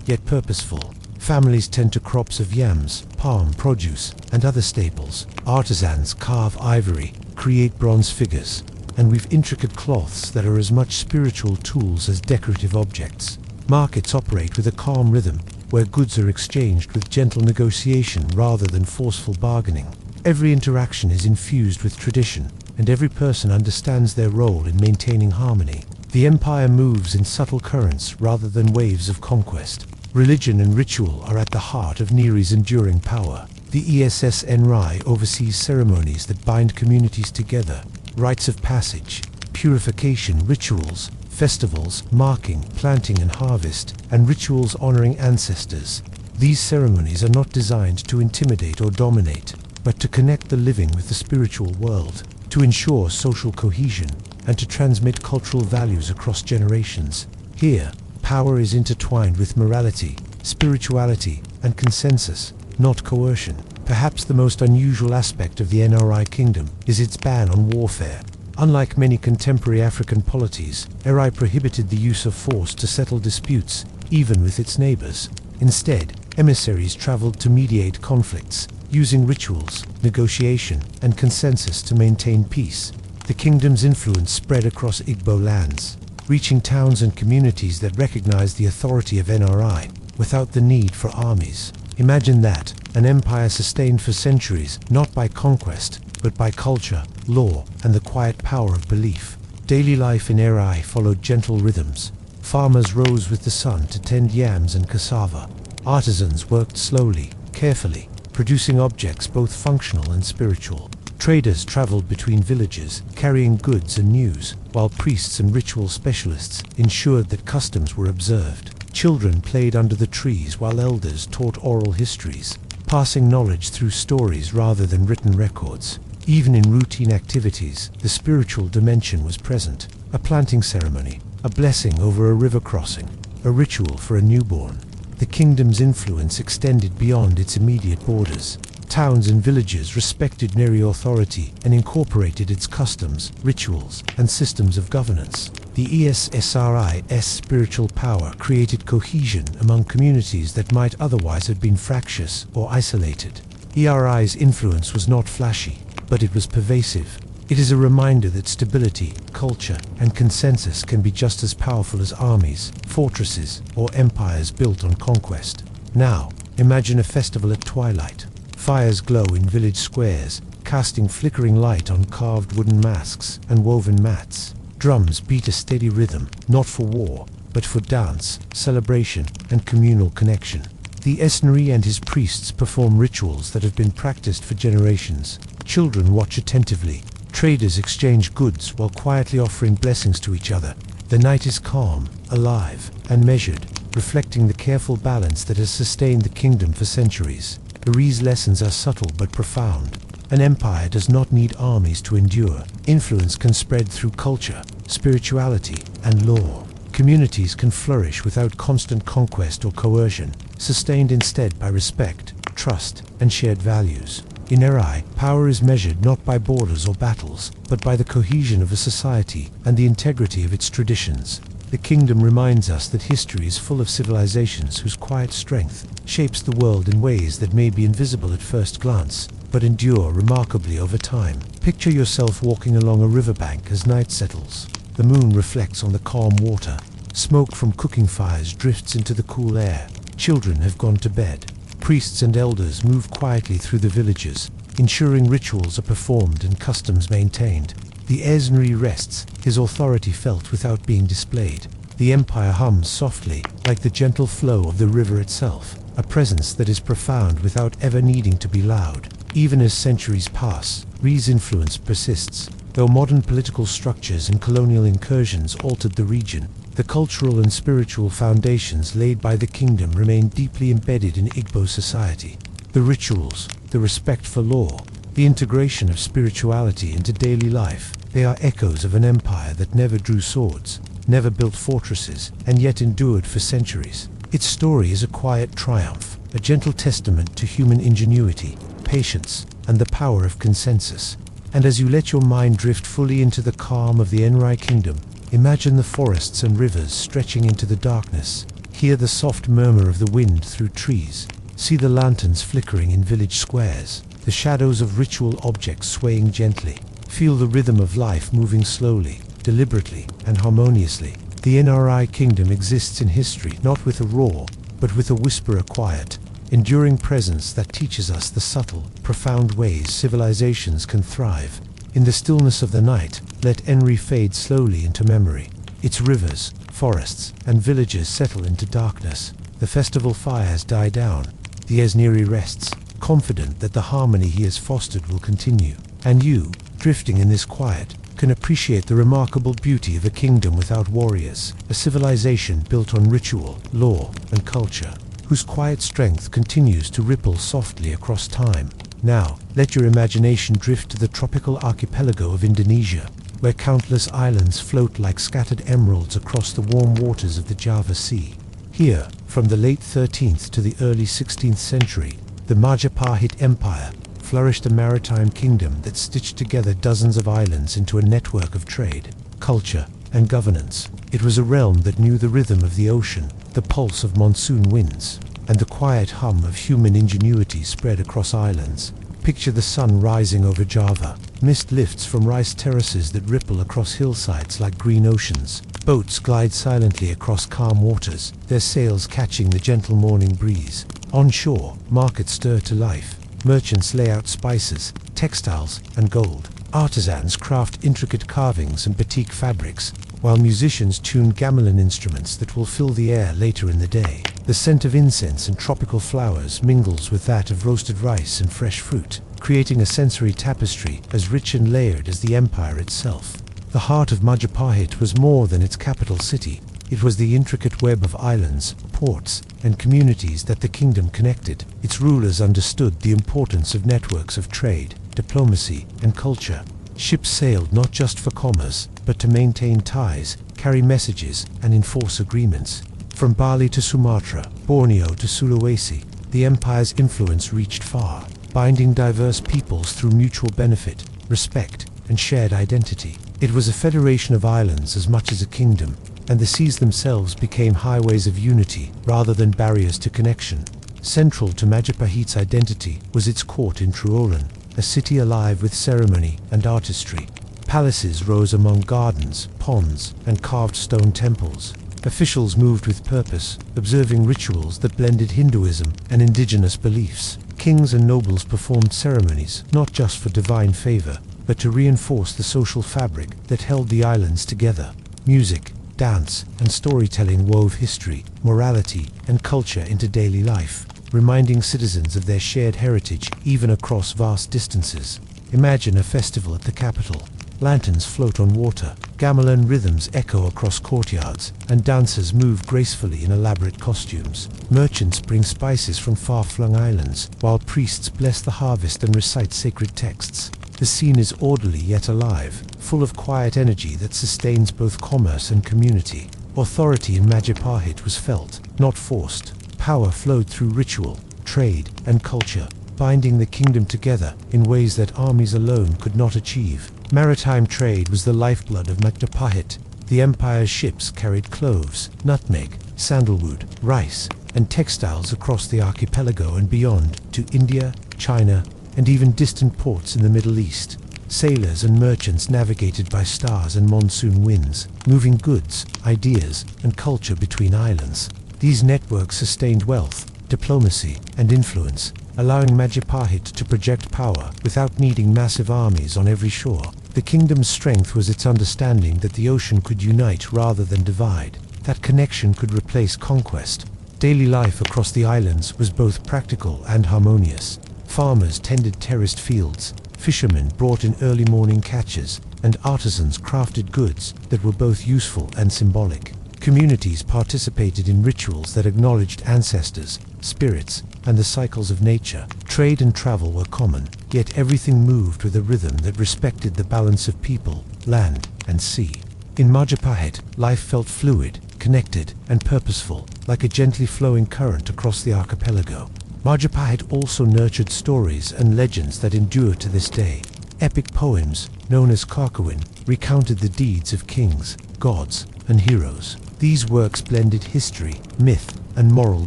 yet purposeful. Families tend to crops of yams, palm produce, and other staples. Artisans carve ivory, create bronze figures, and weave intricate cloths that are as much spiritual tools as decorative objects. Markets operate with a calm rhythm, where goods are exchanged with gentle negotiation rather than forceful bargaining. Every interaction is infused with tradition, and every person understands their role in maintaining harmony. The empire moves in subtle currents rather than waves of conquest. Religion and ritual are at the heart of Neri's enduring power. The ESS NRI oversees ceremonies that bind communities together, rites of passage, purification rituals, festivals marking planting and harvest, and rituals honoring ancestors. These ceremonies are not designed to intimidate or dominate, but to connect the living with the spiritual world, to ensure social cohesion, and to transmit cultural values across generations. Here, power is intertwined with morality, spirituality, and consensus, not coercion. Perhaps the most unusual aspect of the NRI kingdom is its ban on warfare. Unlike many contemporary African polities, Erai prohibited the use of force to settle disputes, even with its neighbors. Instead, emissaries traveled to mediate conflicts, using rituals, negotiation, and consensus to maintain peace. The kingdom's influence spread across Igbo lands, reaching towns and communities that recognized the authority of NRI without the need for armies. Imagine that, an empire sustained for centuries, not by conquest, but by culture, law, and the quiet power of belief. Daily life in Erai followed gentle rhythms. Farmers rose with the sun to tend yams and cassava. Artisans worked slowly, carefully, producing objects both functional and spiritual. Traders traveled between villages, carrying goods and news, while priests and ritual specialists ensured that customs were observed. Children played under the trees while elders taught oral histories, passing knowledge through stories rather than written records. Even in routine activities, the spiritual dimension was present. A planting ceremony, a blessing over a river crossing, a ritual for a newborn. The kingdom's influence extended beyond its immediate borders. Towns and villages respected Neri authority and incorporated its customs, rituals, and systems of governance. The ESSRI's spiritual power created cohesion among communities that might otherwise have been fractious or isolated. ERI's influence was not flashy, but it was pervasive. It is a reminder that stability, culture, and consensus can be just as powerful as armies, fortresses, or empires built on conquest. Now, imagine a festival at twilight. Fires glow in village squares, casting flickering light on carved wooden masks and woven mats. Drums beat a steady rhythm, not for war, but for dance, celebration, and communal connection. The Esneri and his priests perform rituals that have been practiced for generations. Children watch attentively. Traders exchange goods while quietly offering blessings to each other. The night is calm, alive, and measured, reflecting the careful balance that has sustained the kingdom for centuries. Eri's lessons are subtle but profound. An empire does not need armies to endure. Influence can spread through culture, spirituality, and law. Communities can flourish without constant conquest or coercion, sustained instead by respect, trust, and shared values. In Eri, power is measured not by borders or battles, but by the cohesion of a society and the integrity of its traditions. The kingdom reminds us that history is full of civilizations whose quiet strength shapes the world in ways that may be invisible at first glance, but endure remarkably over time. Picture yourself walking along a riverbank as night settles. The moon reflects on the calm water. Smoke from cooking fires drifts into the cool air. Children have gone to bed. Priests and elders move quietly through the villages, ensuring rituals are performed and customs maintained. The Esneri rests, his authority felt without being displayed. The empire hums softly, like the gentle flow of the river itself, a presence that is profound without ever needing to be loud. Even as centuries pass, Ri's influence persists. Though modern political structures and colonial incursions altered the region, the cultural and spiritual foundations laid by the kingdom remain deeply embedded in Igbo society. The rituals, the respect for law, the integration of spirituality into daily life, they are echoes of an empire that never drew swords, never built fortresses, and yet endured for centuries. Its story is a quiet triumph, a gentle testament to human ingenuity, patience, and the power of consensus. And as you let your mind drift fully into the calm of the Enri kingdom, imagine the forests and rivers stretching into the darkness. Hear the soft murmur of the wind through trees. See the lanterns flickering in village squares, the shadows of ritual objects swaying gently. Feel the rhythm of life moving slowly, deliberately, and harmoniously. The NRI kingdom exists in history not with a roar, but with a whisper of quiet, enduring presence that teaches us the subtle, profound ways civilizations can thrive. In the stillness of the night, let Enri fade slowly into memory. Its rivers, forests, and villages settle into darkness. The festival fires die down. The Esneri rests, confident that the harmony he has fostered will continue. And you, drifting in this quiet, can appreciate the remarkable beauty of a kingdom without warriors, a civilization built on ritual, law, and culture, whose quiet strength continues to ripple softly across time. Now, let your imagination drift to the tropical archipelago of Indonesia, where countless islands float like scattered emeralds across the warm waters of the Java Sea. Here, from the late 13th to the early 16th century, the Majapahit Empire flourished a maritime kingdom that stitched together dozens of islands into a network of trade, culture, and governance. It was a realm that knew the rhythm of the ocean, the pulse of monsoon winds, and the quiet hum of human ingenuity spread across islands. Picture the sun rising over Java. Mist lifts from rice terraces that ripple across hillsides like green oceans. Boats glide silently across calm waters, their sails catching the gentle morning breeze. On shore, markets stir to life. Merchants lay out spices, textiles, and gold. Artisans craft intricate carvings and batik fabrics, while musicians tune gamelan instruments that will fill the air later in the day. The scent of incense and tropical flowers mingles with that of roasted rice and fresh fruit. creating a sensory tapestry as rich and layered as the empire itself. The heart of Majapahit was more than its capital city. It was the intricate web of islands, ports, and communities that the kingdom connected. Its rulers understood the importance of networks of trade, diplomacy, and culture. Ships sailed not just for commerce, but to maintain ties, carry messages, and enforce agreements. From Bali to Sumatra, Borneo to Sulawesi, the empire's influence reached far, binding diverse peoples through mutual benefit, respect, and shared identity. It was a federation of islands as much as a kingdom, and the seas themselves became highways of unity rather than barriers to connection. Central to Majapahit's identity was its court in Truolan, a city alive with ceremony and artistry. Palaces rose among gardens, ponds, and carved stone temples. Officials moved with purpose, observing rituals that blended Hinduism and indigenous beliefs. Kings and nobles performed ceremonies not just for divine favor, but to reinforce the social fabric that held the islands together. Music, dance, and storytelling wove history, morality, and culture into daily life, reminding citizens of their shared heritage even across vast distances. Imagine a festival at the capital. Lanterns float on water, gamelan rhythms echo across courtyards, and dancers move gracefully in elaborate costumes. Merchants bring spices from far-flung islands, while priests bless the harvest and recite sacred texts. The scene is orderly yet alive, full of quiet energy that sustains both commerce and community. Authority in Majapahit was felt, not forced. Power flowed through ritual, trade, and culture, binding the kingdom together in ways that armies alone could not achieve. Maritime trade was the lifeblood of Majapahit. The empire's ships carried cloves, nutmeg, sandalwood, rice, and textiles across the archipelago and beyond to India, China, and even distant ports in the Middle East. Sailors and merchants navigated by stars and monsoon winds, moving goods, ideas, and culture between islands. These networks sustained wealth, diplomacy, and influence, allowing Majapahit to project power without needing massive armies on every shore. The kingdom's strength was its understanding that the ocean could unite rather than divide, that connection could replace conquest. Daily life across the islands was both practical and harmonious. Farmers tended terraced fields, fishermen brought in early morning catches, and artisans crafted goods that were both useful and symbolic. Communities participated in rituals that acknowledged ancestors, spirits, and the cycles of nature. Trade and travel were common, yet everything moved with a rhythm that respected the balance of people, land, and sea. In Majapahit, life felt fluid, connected, and purposeful, like a gently flowing current across the archipelago. Majapahit also nurtured stories and legends that endure to this day. Epic poems, known as Kakawin, recounted the deeds of kings, gods, and heroes. These works blended history, myth, and moral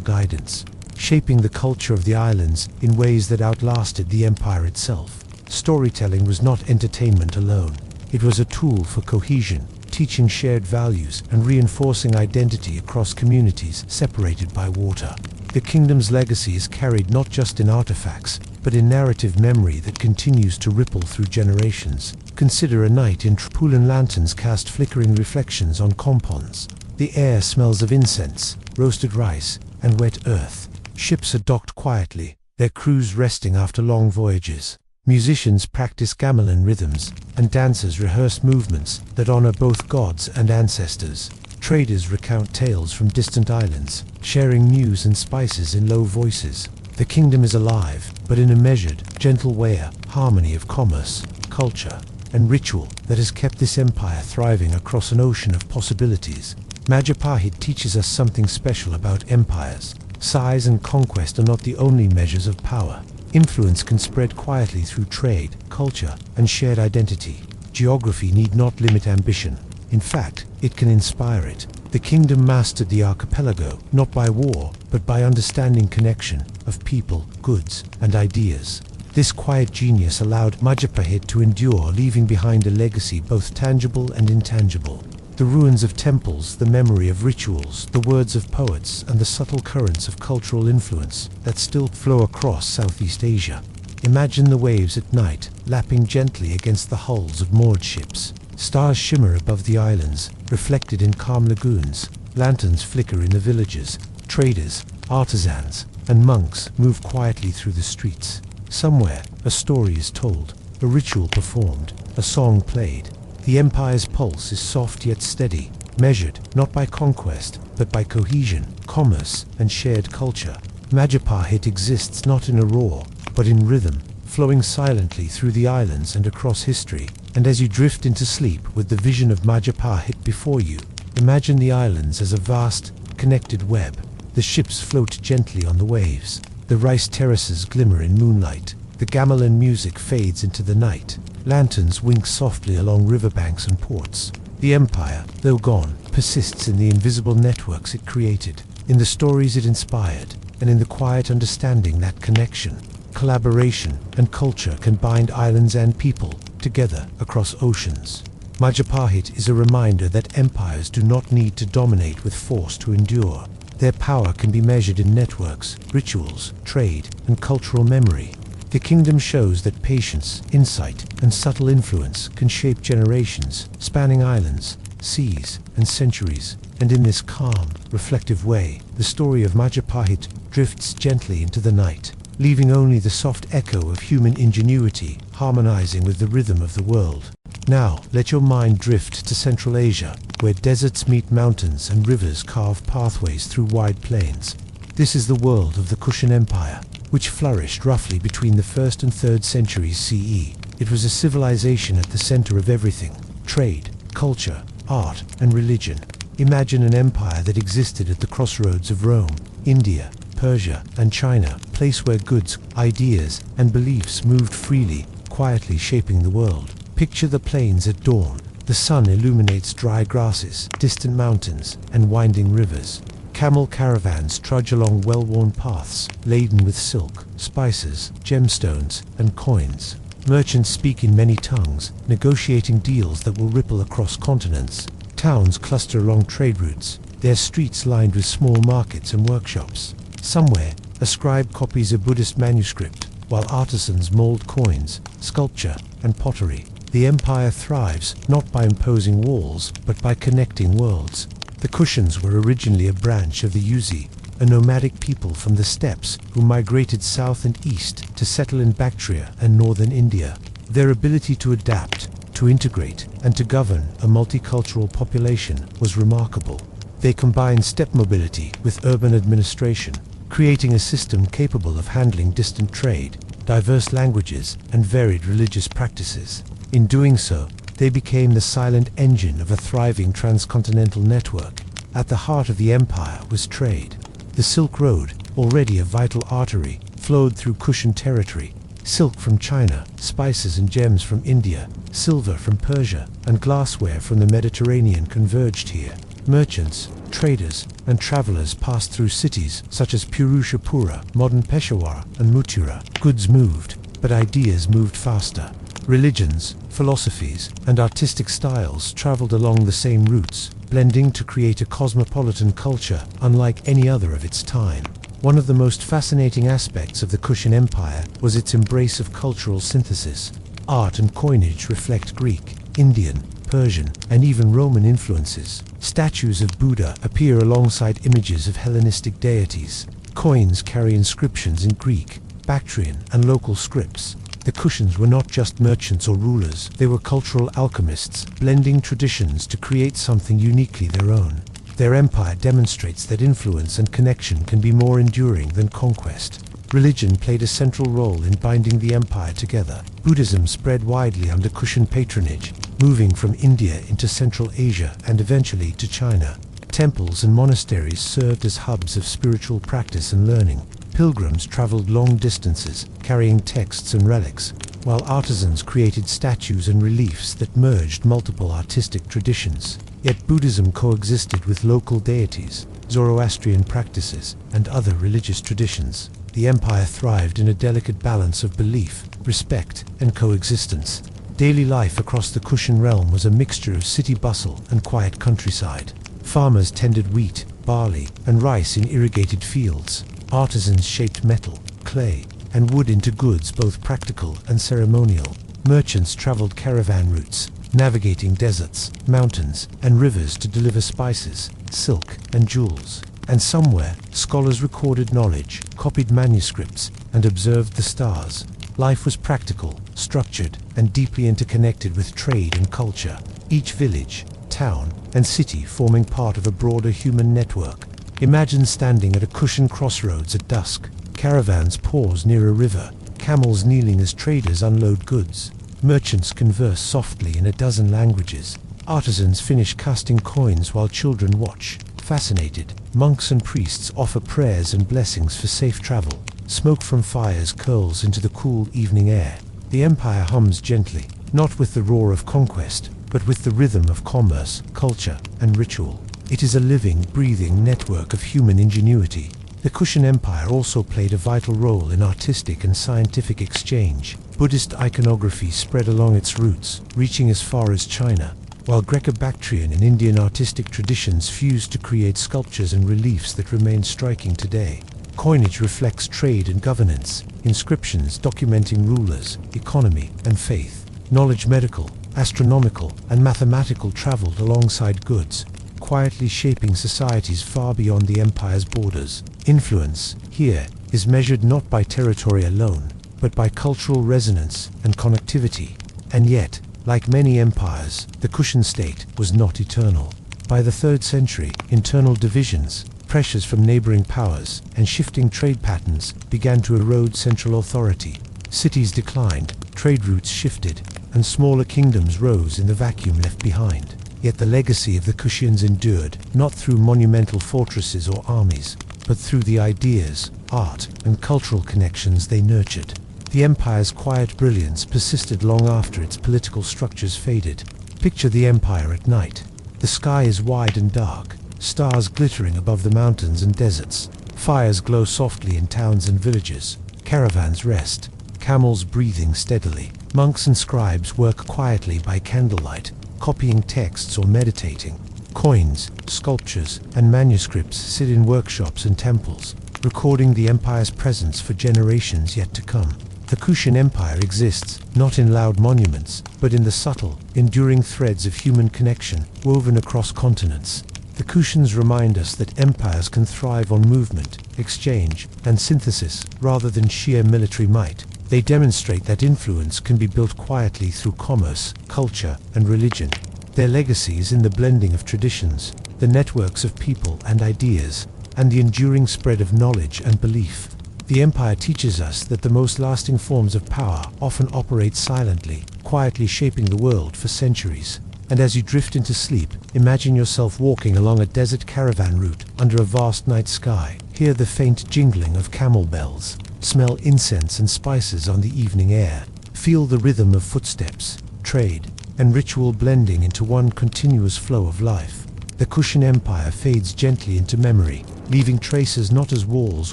guidance, shaping the culture of the islands in ways that outlasted the empire itself. Storytelling was not entertainment alone. It was a tool for cohesion, teaching shared values and reinforcing identity across communities separated by water. The kingdom's legacy is carried not just in artifacts, but in narrative memory that continues to ripple through generations. Consider a night in Truolan. Lanterns cast flickering reflections on compounds. The air smells of incense, roasted rice, and wet earth. Ships are docked quietly, their crews resting after long voyages. Musicians practice gamelan rhythms, and dancers rehearse movements that honor both gods and ancestors. Traders recount tales from distant islands, sharing news and spices in low voices. The kingdom is alive, but in a measured, gentle way, a harmony of commerce, culture, and ritual that has kept this empire thriving across an ocean of possibilities. Majapahit teaches us something special about empires. Size and conquest are not the only measures of power. Influence can spread quietly through trade, culture, and shared identity. Geography need not limit ambition. In fact, it can inspire it. The kingdom mastered the archipelago, not by war, but by understanding connection of people, goods, and ideas. This quiet genius allowed Majapahit to endure, leaving behind a legacy both tangible and intangible. The ruins of temples, the memory of rituals, the words of poets, and the subtle currents of cultural influence that still flow across Southeast Asia. Imagine the waves at night, lapping gently against the hulls of moored ships. Stars shimmer above the islands, reflected in calm lagoons. Lanterns flicker in the villages. Traders, artisans, and monks move quietly through the streets. Somewhere, a story is told, a ritual performed, a song played. The empire's pulse is soft yet steady, measured not by conquest, but by cohesion, commerce, and shared culture. Majapahit exists not in a roar, but in rhythm, flowing silently through the islands and across history. And as you drift into sleep with the vision of Majapahit before you, imagine the islands as a vast, connected web. The ships float gently on the waves. The rice terraces glimmer in moonlight. The gamelan music fades into the night. Lanterns wink softly along riverbanks and ports. The empire, though gone, persists in the invisible networks it created, in the stories it inspired, and in the quiet understanding that connection, collaboration, and culture can bind islands and people together across oceans. Majapahit is a reminder that empires do not need to dominate with force to endure. Their power can be measured in networks, rituals, trade, and cultural memory. The kingdom shows that patience, insight, and subtle influence can shape generations, spanning islands, seas, and centuries. And in this calm, reflective way, the story of Majapahit drifts gently into the night, leaving only the soft echo of human ingenuity harmonizing with the rhythm of the world. Now, let your mind drift to Central Asia, where deserts meet mountains and rivers carve pathways through wide plains. This is the world of the Kushan Empire, which flourished roughly between the 1st and 3rd centuries CE. It was a civilization at the center of everything: trade, culture, art, and religion. Imagine an empire that existed at the crossroads of Rome, India, Persia, and China, a place where goods, ideas, and beliefs moved freely, quietly shaping the world. Picture the plains at dawn. The sun illuminates dry grasses, distant mountains, and winding rivers. Camel caravans trudge along well-worn paths, laden with silk, spices, gemstones, and coins. Merchants speak in many tongues, negotiating deals that will ripple across continents. Towns cluster along trade routes, their streets lined with small markets and workshops. Somewhere, a scribe copies a Buddhist manuscript, while artisans mold coins, sculpture, and pottery. The empire thrives not by imposing walls, but by connecting worlds. The Kushans were originally a branch of the Yuezhi, a nomadic people from the steppes who migrated south and east to settle in Bactria and northern India. Their ability to adapt, to integrate, and to govern a multicultural population was remarkable. They combined steppe mobility with urban administration, creating a system capable of handling distant trade, diverse languages, and varied religious practices. In doing so, they became the silent engine of a thriving transcontinental network. At the heart of the empire was trade. The Silk Road, already a vital artery, flowed through Kushan territory. Silk from China, spices and gems from India, silver from Persia, and glassware from the Mediterranean converged here. Merchants, traders, and travelers passed through cities such as Purushapura, modern Peshawar, and Mutura. Goods moved, but ideas moved faster. Religions, philosophies, and artistic styles traveled along the same routes, blending to create a cosmopolitan culture unlike any other of its time. One of the most fascinating aspects of the Kushan Empire was its embrace of cultural synthesis. Art and coinage reflect Greek, Indian, Persian, and even Roman influences. Statues of Buddha appear alongside images of Hellenistic deities. Coins carry inscriptions in Greek, Bactrian, and local scripts. The Kushans were not just merchants or rulers, they were cultural alchemists, blending traditions to create something uniquely their own. Their empire demonstrates that influence and connection can be more enduring than conquest. Religion played a central role in binding the empire together. Buddhism spread widely under Kushan patronage, moving from India into Central Asia and eventually to China. Temples and monasteries served as hubs of spiritual practice and learning. Pilgrims traveled long distances, carrying texts and relics, while artisans created statues and reliefs that merged multiple artistic traditions. Yet Buddhism coexisted with local deities, Zoroastrian practices, and other religious traditions. The empire thrived in a delicate balance of belief, respect, and coexistence. Daily life across the Kushan realm was a mixture of city bustle and quiet countryside. Farmers tended wheat, barley, and rice in irrigated fields. Artisans shaped metal, clay, and wood into goods both practical and ceremonial. Merchants traveled caravan routes, navigating deserts, mountains, and rivers to deliver spices, silk, and jewels. And somewhere, scholars recorded knowledge, copied manuscripts, and observed the stars. Life was practical, structured, and deeply interconnected with trade and culture. Each village, town, and city forming part of a broader human network. Imagine standing at a cushioned crossroads at dusk. Caravans pause near a river, camels kneeling as traders unload goods. Merchants converse softly in a dozen languages. Artisans finish casting coins while children watch. Fascinated, monks and priests offer prayers and blessings for safe travel. Smoke from fires curls into the cool evening air. The empire hums gently, not with the roar of conquest, but with the rhythm of commerce, culture, and ritual. It is a living, breathing network of human ingenuity. The Kushan Empire also played a vital role in artistic and scientific exchange. Buddhist iconography spread along its routes, reaching as far as China, while Greco-Bactrian and Indian artistic traditions fused to create sculptures and reliefs that remain striking today. Coinage reflects trade and governance, inscriptions documenting rulers, economy, and faith. Knowledge medical, astronomical, and mathematical traveled alongside goods, quietly shaping societies far beyond the empire's borders. Influence, here, is measured not by territory alone, but by cultural resonance and connectivity. And yet, like many empires, the Kushan state was not eternal. By the 3rd century, internal divisions, pressures from neighboring powers, and shifting trade patterns began to erode central authority. Cities declined, trade routes shifted, and smaller kingdoms rose in the vacuum left behind. Yet the legacy of the Kushans endured, not through monumental fortresses or armies, but through the ideas, art, and cultural connections they nurtured. The empire's quiet brilliance persisted long after its political structures faded. Picture the empire at night. The sky is wide and dark, stars glittering above the mountains and deserts. Fires glow softly in towns and villages. Caravans rest, camels breathing steadily. Monks and scribes work quietly by candlelight, copying texts or meditating. Coins, sculptures, and manuscripts sit in workshops and temples, recording the empire's presence for generations yet to come. The Kushan Empire exists, not in loud monuments, but in the subtle, enduring threads of human connection woven across continents. The Kushans remind us that empires can thrive on movement, exchange, and synthesis rather than sheer military might. They demonstrate that influence can be built quietly through commerce, culture, and religion. Their legacy is in the blending of traditions, the networks of people and ideas, and the enduring spread of knowledge and belief. The empire teaches us that the most lasting forms of power often operate silently, quietly shaping the world for centuries. And as you drift into sleep, imagine yourself walking along a desert caravan route under a vast night sky. Hear the faint jingling of camel bells. Smell incense and spices on the evening air. Feel the rhythm of footsteps, trade, and ritual blending into one continuous flow of life. The Kushan Empire fades gently into memory, leaving traces not as walls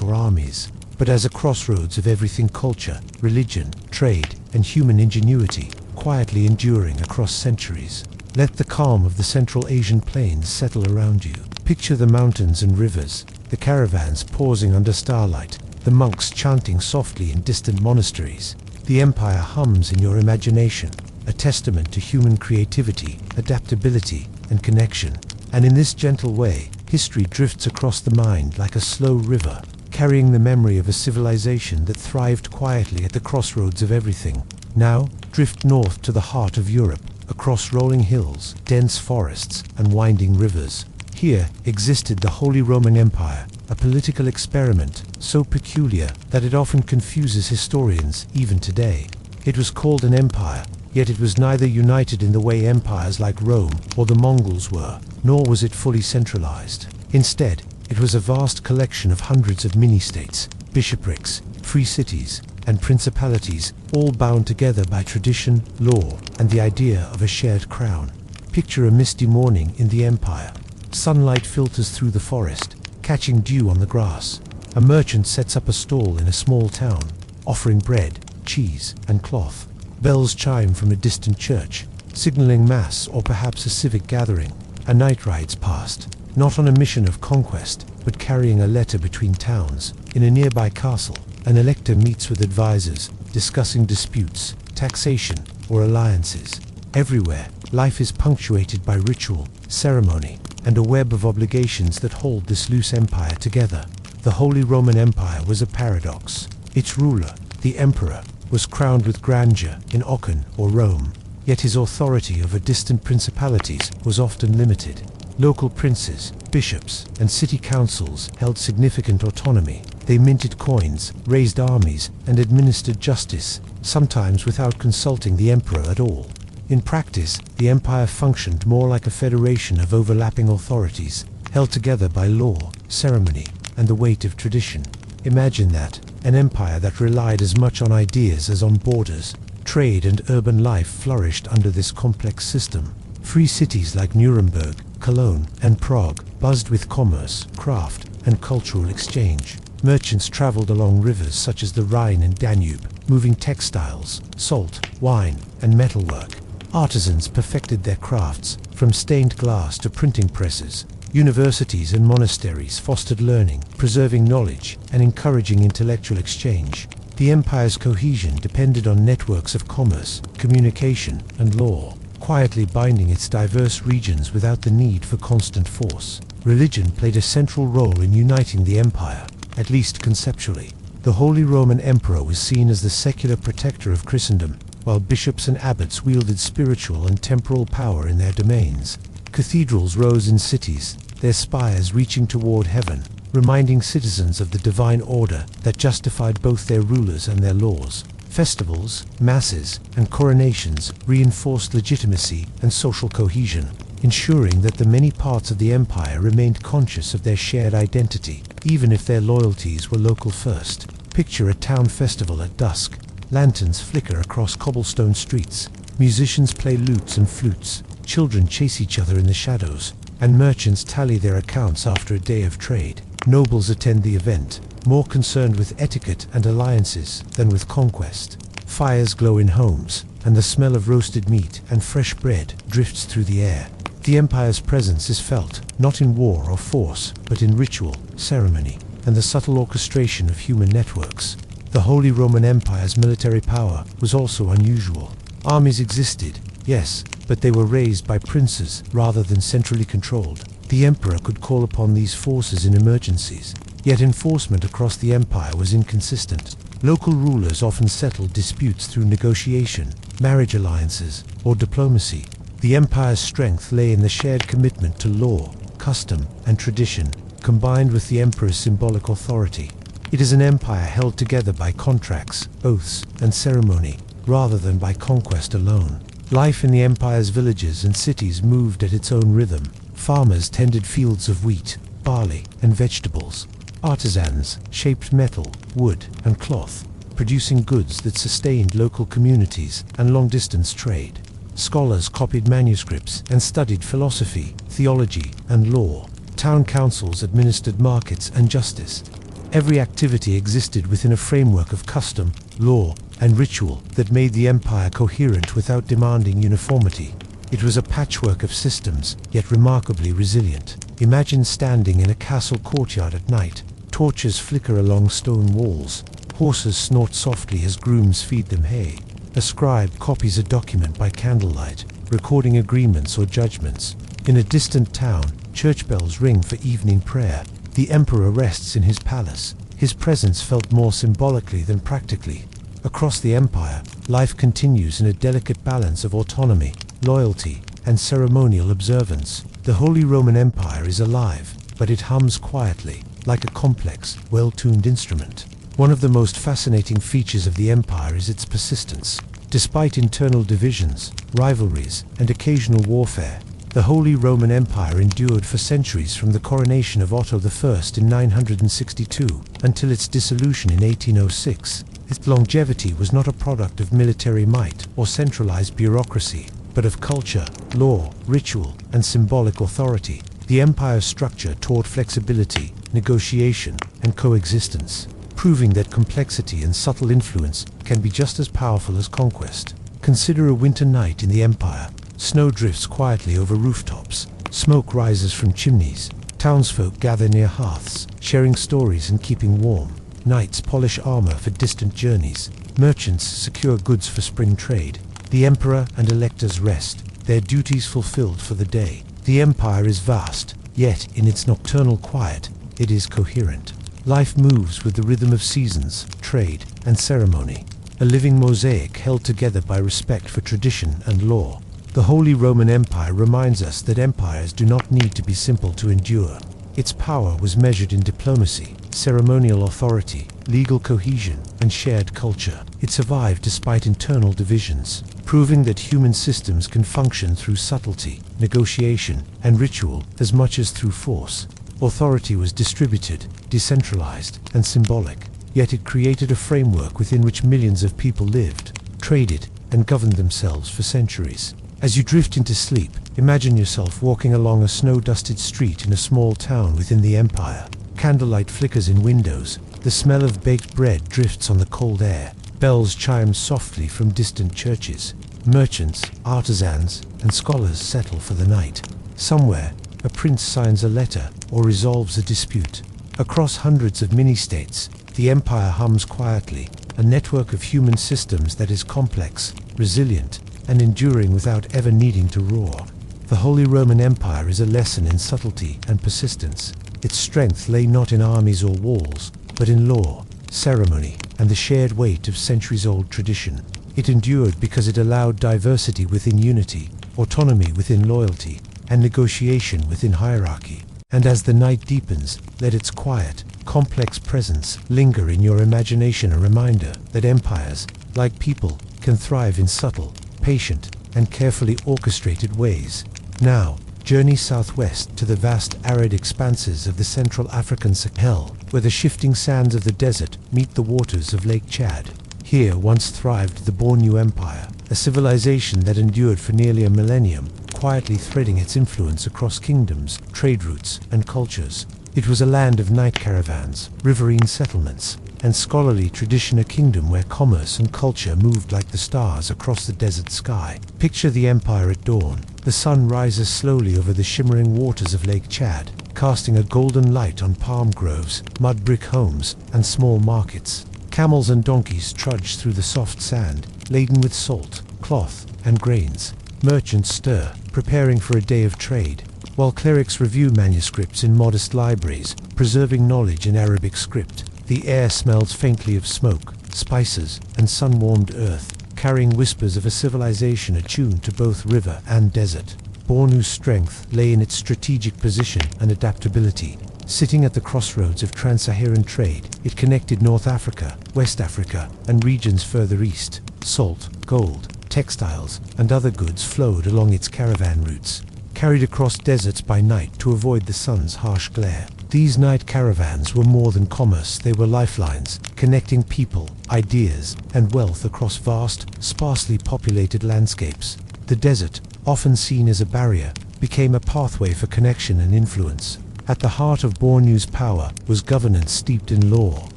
or armies, but as a crossroads of everything culture, religion, trade, and human ingenuity, quietly enduring across centuries. Let the calm of the Central Asian plains settle around you. Picture the mountains and rivers, the caravans pausing under starlight, the monks chanting softly in distant monasteries. The empire hums in your imagination, a testament to human creativity, adaptability, and connection. And in this gentle way, history drifts across the mind like a slow river, carrying the memory of a civilization that thrived quietly at the crossroads of everything. Now, drift north to the heart of Europe, across rolling hills, dense forests, and winding rivers. Here existed the Holy Roman Empire, a political experiment so peculiar that it often confuses historians even today. It was called an empire, yet it was neither united in the way empires like Rome or the Mongols were, nor was it fully centralized. Instead, it was a vast collection of hundreds of mini-states, bishoprics, free cities, and principalities, all bound together by tradition, law, and the idea of a shared crown. Picture a misty morning in the empire. Sunlight filters through the forest, catching dew on the grass. A merchant sets up a stall in a small town, offering bread, cheese, and cloth. Bells chime from a distant church, signaling mass or perhaps a civic gathering. A knight rides past, not on a mission of conquest, but carrying a letter between towns. In a nearby castle, an elector meets with advisors, discussing disputes, taxation, or alliances. Everywhere, life is punctuated by ritual, ceremony, and a web of obligations that hold this loose empire together. The Holy Roman Empire was a paradox. Its ruler, the emperor, was crowned with grandeur in Aachen or Rome, yet his authority over distant principalities was often limited. Local princes, bishops, and city councils held significant autonomy. They minted coins, raised armies, and administered justice, sometimes without consulting the emperor at all. In practice, the empire functioned more like a federation of overlapping authorities, held together by law, ceremony, and the weight of tradition. Imagine that, an empire that relied as much on ideas as on borders. Trade and urban life flourished under this complex system. Free cities like Nuremberg, Cologne, and Prague buzzed with commerce, craft, and cultural exchange. Merchants traveled along rivers such as the Rhine and Danube, moving textiles, salt, wine, and metalwork. Artisans perfected their crafts, from stained glass to printing presses. Universities and monasteries fostered learning, preserving knowledge, and encouraging intellectual exchange. The empire's cohesion depended on networks of commerce, communication, and law, quietly binding its diverse regions without the need for constant force. Religion played a central role in uniting the empire, at least conceptually. The Holy Roman Emperor was seen as the secular protector of Christendom, while bishops and abbots wielded spiritual and temporal power in their domains. Cathedrals rose in cities, their spires reaching toward heaven, reminding citizens of the divine order that justified both their rulers and their laws. Festivals, masses, and coronations reinforced legitimacy and social cohesion, ensuring that the many parts of the empire remained conscious of their shared identity, even if their loyalties were local first. Picture a town festival at dusk. Lanterns flicker across cobblestone streets. Musicians play lutes and flutes. Children chase each other in the shadows, and merchants tally their accounts after a day of trade. Nobles attend the event, more concerned with etiquette and alliances than with conquest. Fires glow in homes, and the smell of roasted meat and fresh bread drifts through the air. The empire's presence is felt, not in war or force, but in ritual, ceremony, and the subtle orchestration of human networks. The Holy Roman Empire's military power was also unusual. Armies existed, yes, but they were raised by princes rather than centrally controlled. The emperor could call upon these forces in emergencies, yet enforcement across the empire was inconsistent. Local rulers often settled disputes through negotiation, marriage alliances, or diplomacy. The empire's strength lay in the shared commitment to law, custom, and tradition, combined with the emperor's symbolic authority. It is an empire held together by contracts, oaths, and ceremony, rather than by conquest alone. Life in the empire's villages and cities moved at its own rhythm. Farmers tended fields of wheat, barley, and vegetables. Artisans shaped metal, wood, and cloth, producing goods that sustained local communities and long-distance trade. Scholars copied manuscripts and studied philosophy, theology, and law. Town councils administered markets and justice. Every activity existed within a framework of custom, law, and ritual that made the empire coherent without demanding uniformity. It was a patchwork of systems, yet remarkably resilient. Imagine standing in a castle courtyard at night. Torches flicker along stone walls. Horses snort softly as grooms feed them hay. A scribe copies a document by candlelight, recording agreements or judgments. In a distant town, church bells ring for evening prayer. The emperor rests in his palace. His presence felt more symbolically than practically. Across the empire, life continues in a delicate balance of autonomy, loyalty, and ceremonial observance. The Holy Roman Empire is alive, but it hums quietly, like a complex, well-tuned instrument. One of the most fascinating features of the empire is its persistence. Despite internal divisions, rivalries, and occasional warfare, the Holy Roman Empire endured for centuries from the coronation of Otto I in 962 until its dissolution in 1806. Its longevity was not a product of military might or centralized bureaucracy, but of culture, law, ritual, and symbolic authority. The empire's structure taught flexibility, negotiation, and coexistence, proving that complexity and subtle influence can be just as powerful as conquest. Consider a winter night in the empire. Snow drifts quietly over rooftops. Smoke rises from chimneys. Townsfolk gather near hearths, sharing stories and keeping warm. Knights polish armor for distant journeys. Merchants secure goods for spring trade. The emperor and electors rest, their duties fulfilled for the day. The empire is vast, yet in its nocturnal quiet, it is coherent. Life moves with the rhythm of seasons, trade, and ceremony. a living mosaic held together by respect for tradition and law. The Holy Roman Empire reminds us that empires do not need to be simple to endure. Its power was measured in diplomacy, ceremonial authority, legal cohesion, and shared culture. It survived despite internal divisions, proving that human systems can function through subtlety, negotiation, and ritual as much as through force. Authority was distributed, decentralized, and symbolic, yet it created a framework within which millions of people lived, traded, and governed themselves for centuries. As you drift into sleep, imagine yourself walking along a snow-dusted street in a small town within the empire. Candlelight flickers in windows, the smell of baked bread drifts on the cold air, bells chime softly from distant churches. Merchants, artisans, and scholars settle for the night. Somewhere, a prince signs a letter or resolves a dispute. Across hundreds of mini-states, the empire hums quietly, a network of human systems that is complex, resilient, and enduring without ever needing to roar. The Holy Roman Empire is a lesson in subtlety and persistence. Its strength lay not in armies or walls, but in law, ceremony, and the shared weight of centuries-old tradition. It endured because it allowed diversity within unity, autonomy within loyalty, and negotiation within hierarchy. And as the night deepens, let its quiet, complex presence linger in your imagination, a reminder that empires, like people, can thrive in subtle, patient, and carefully orchestrated ways. Now, journey southwest to the vast arid expanses of the Central African Sahel, where the shifting sands of the desert meet the waters of Lake Chad. Here once thrived the Bornu Empire, a civilization that endured for nearly a millennium, quietly threading its influence across kingdoms, trade routes, and cultures. It was a land of night caravans, riverine settlements, and scholarly tradition, a kingdom where commerce and culture moved like the stars across the desert sky. Picture the empire at dawn. The sun rises slowly over the shimmering waters of Lake Chad, casting a golden light on palm groves, mud brick homes, and small markets. Camels and donkeys trudge through the soft sand, laden with salt, cloth, and grains. Merchants stir, preparing for a day of trade, while clerics review manuscripts in modest libraries, preserving knowledge in Arabic script. The air smells faintly of smoke, spices, and sun-warmed earth, carrying whispers of a civilization attuned to both river and desert. Bornu's strength lay in its strategic position and adaptability. Sitting at the crossroads of trans-Saharan trade, it connected North Africa, West Africa, and regions further east. Salt, gold, textiles, and other goods flowed along its caravan routes, carried across deserts by night to avoid the sun's harsh glare. These night caravans were more than commerce, they were lifelines, connecting people, ideas, and wealth across vast, sparsely populated landscapes. The desert, often seen as a barrier, became a pathway for connection and influence. At the heart of Bornu's power was governance steeped in law,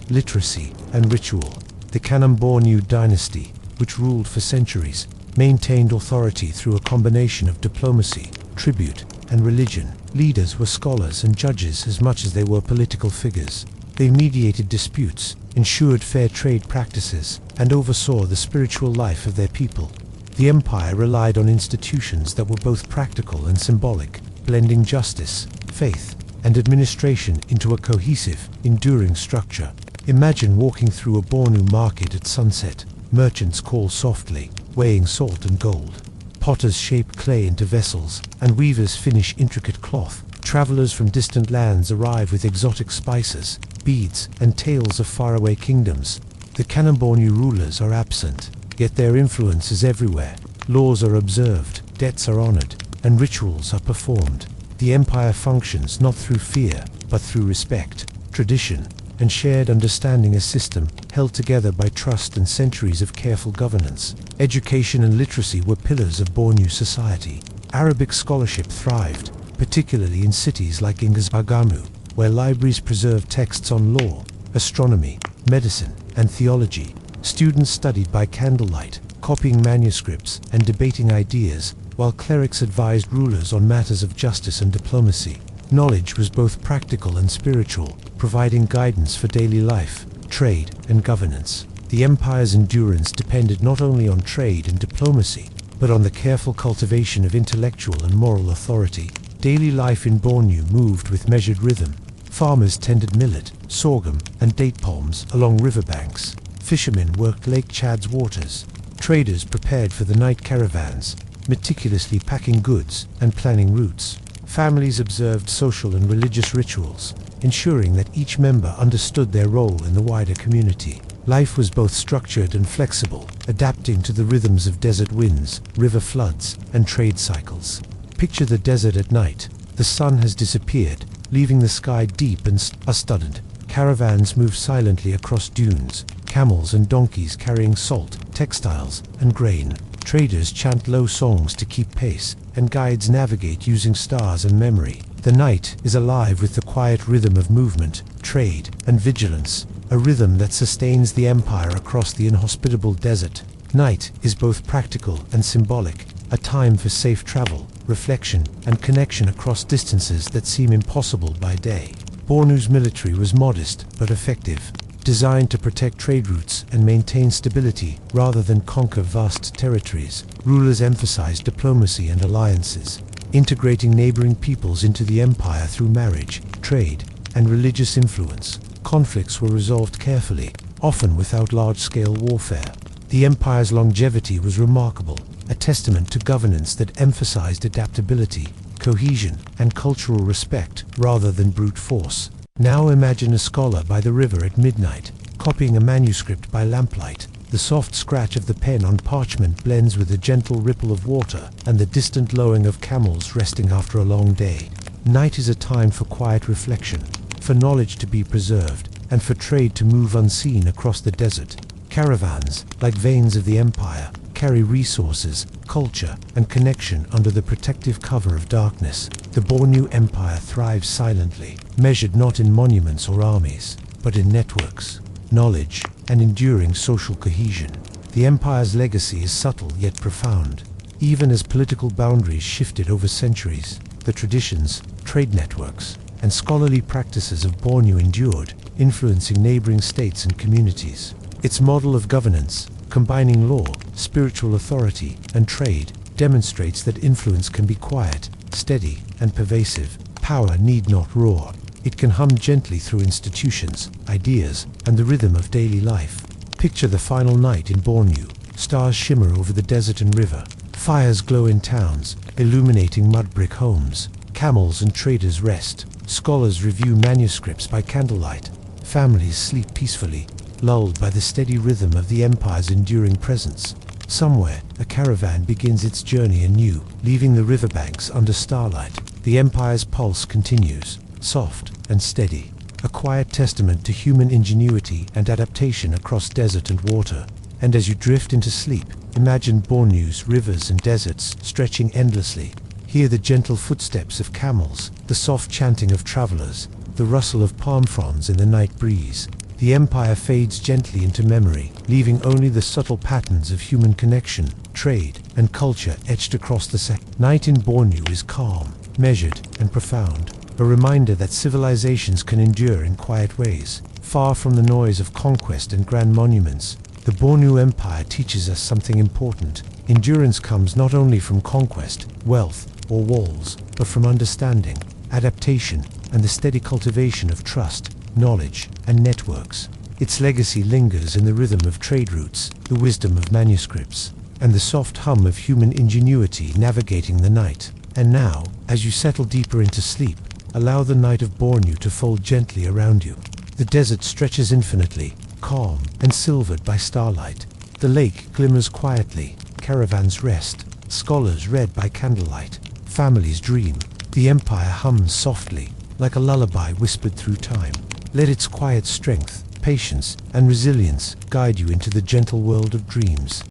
literacy, and ritual. The Bornu dynasty, which ruled for centuries, maintained authority through a combination of diplomacy, tribute, and religion. Leaders were scholars and judges as much as they were political figures. They mediated disputes, ensured fair trade practices, and oversaw the spiritual life of their people. The empire relied on institutions that were both practical and symbolic, blending justice, faith, and administration into a cohesive, enduring structure. Imagine walking through a Bornu market at sunset. Merchants call softly, weighing salt and gold. Potters shape clay into vessels, and weavers finish intricate cloth. Travelers from distant lands arrive with exotic spices, beads, and tales of faraway kingdoms. The Bornu rulers are absent, yet their influence is everywhere. Laws are observed, debts are honored, and rituals are performed. The empire functions not through fear, but through respect, tradition, and shared understanding, a system held together by trust and centuries of careful governance. Education and literacy were pillars of Bornu society. Arabic scholarship thrived, particularly in cities like Ingazagamu, where libraries preserved texts on law, astronomy, medicine, and theology. Students studied by candlelight, copying manuscripts and debating ideas, while clerics advised rulers on matters of justice and diplomacy. Knowledge was both practical and spiritual, providing guidance for daily life, trade, and governance. The empire's endurance depended not only on trade and diplomacy, but on the careful cultivation of intellectual and moral authority. Daily life in Bornu moved with measured rhythm. Farmers tended millet, sorghum, and date palms along riverbanks. Fishermen worked Lake Chad's waters. Traders prepared for the night caravans, meticulously packing goods and planning routes. Families observed social and religious rituals, ensuring that each member understood their role in the wider community. Life was both structured and flexible, adapting to the rhythms of desert winds, river floods, and trade cycles. Picture the desert at night. The sun has disappeared, leaving the sky deep and star-studded. Caravans move silently across dunes, camels and donkeys carrying salt, textiles, and grain. Traders chant low songs to keep pace, and guides navigate using stars and memory. The night is alive with the quiet rhythm of movement, trade, and vigilance, a rhythm that sustains the empire across the inhospitable desert. Night is both practical and symbolic, a time for safe travel, reflection, and connection across distances that seem impossible by day. Bornu's military was modest but effective, designed to protect trade routes and maintain stability rather than conquer vast territories. Rulers emphasized diplomacy and alliances, integrating neighboring peoples into the empire through marriage, trade, and religious influence. Conflicts were resolved carefully, often without large-scale warfare. The empire's longevity was remarkable, a testament to governance that emphasized adaptability, cohesion, and cultural respect rather than brute force. Now imagine a scholar by the river at midnight, copying a manuscript by lamplight. The soft scratch of the pen on parchment blends with the gentle ripple of water and the distant lowing of camels resting after a long day. Night is a time for quiet reflection, for knowledge to be preserved, and for trade to move unseen across the desert. Caravans, like veins of the empire, carry resources, culture, and connection under the protective cover of darkness. The Bornu Empire thrives silently, measured not in monuments or armies, but in networks, knowledge, and enduring social cohesion. The empire's legacy is subtle yet profound. Even as political boundaries shifted over centuries, the traditions, trade networks, and scholarly practices of Bornu endured, influencing neighboring states and communities. Its model of governance, combining law, spiritual authority, and trade, demonstrates that influence can be quiet, steady, and pervasive. Power need not roar. It can hum gently through institutions, ideas, and the rhythm of daily life. Picture the final night in Bornu. Stars shimmer over the desert and river. Fires glow in towns, illuminating mud brick homes. Camels and traders rest. Scholars review manuscripts by candlelight. Families sleep peacefully, lulled by the steady rhythm of the empire's enduring presence. Somewhere, a caravan begins its journey anew, leaving the riverbanks under starlight. The empire's pulse continues, soft and steady, a quiet testament to human ingenuity and adaptation across desert and water. And as you drift into sleep, imagine Bornu's rivers and deserts stretching endlessly. Hear the gentle footsteps of camels, the soft chanting of travelers, the rustle of palm fronds in the night breeze. The empire fades gently into memory, leaving only the subtle patterns of human connection, trade, and culture etched across the Night in Bornu is calm, measured, and profound, a reminder that civilizations can endure in quiet ways. Far from the noise of conquest and grand monuments, the Bornu Empire teaches us something important. Endurance comes not only from conquest, wealth, or walls, but from understanding, adaptation, and the steady cultivation of trust, knowledge, and networks. Its legacy lingers in the rhythm of trade routes, the wisdom of manuscripts, and the soft hum of human ingenuity navigating the night. And now, as you settle deeper into sleep, allow the night of Bornu to fold gently around you. The desert stretches infinitely, calm and silvered by starlight. The lake glimmers quietly, caravans rest, scholars read by candlelight, families dream. The empire hums softly, like a lullaby whispered through time. Let its quiet strength, patience, and resilience guide you into the gentle world of dreams.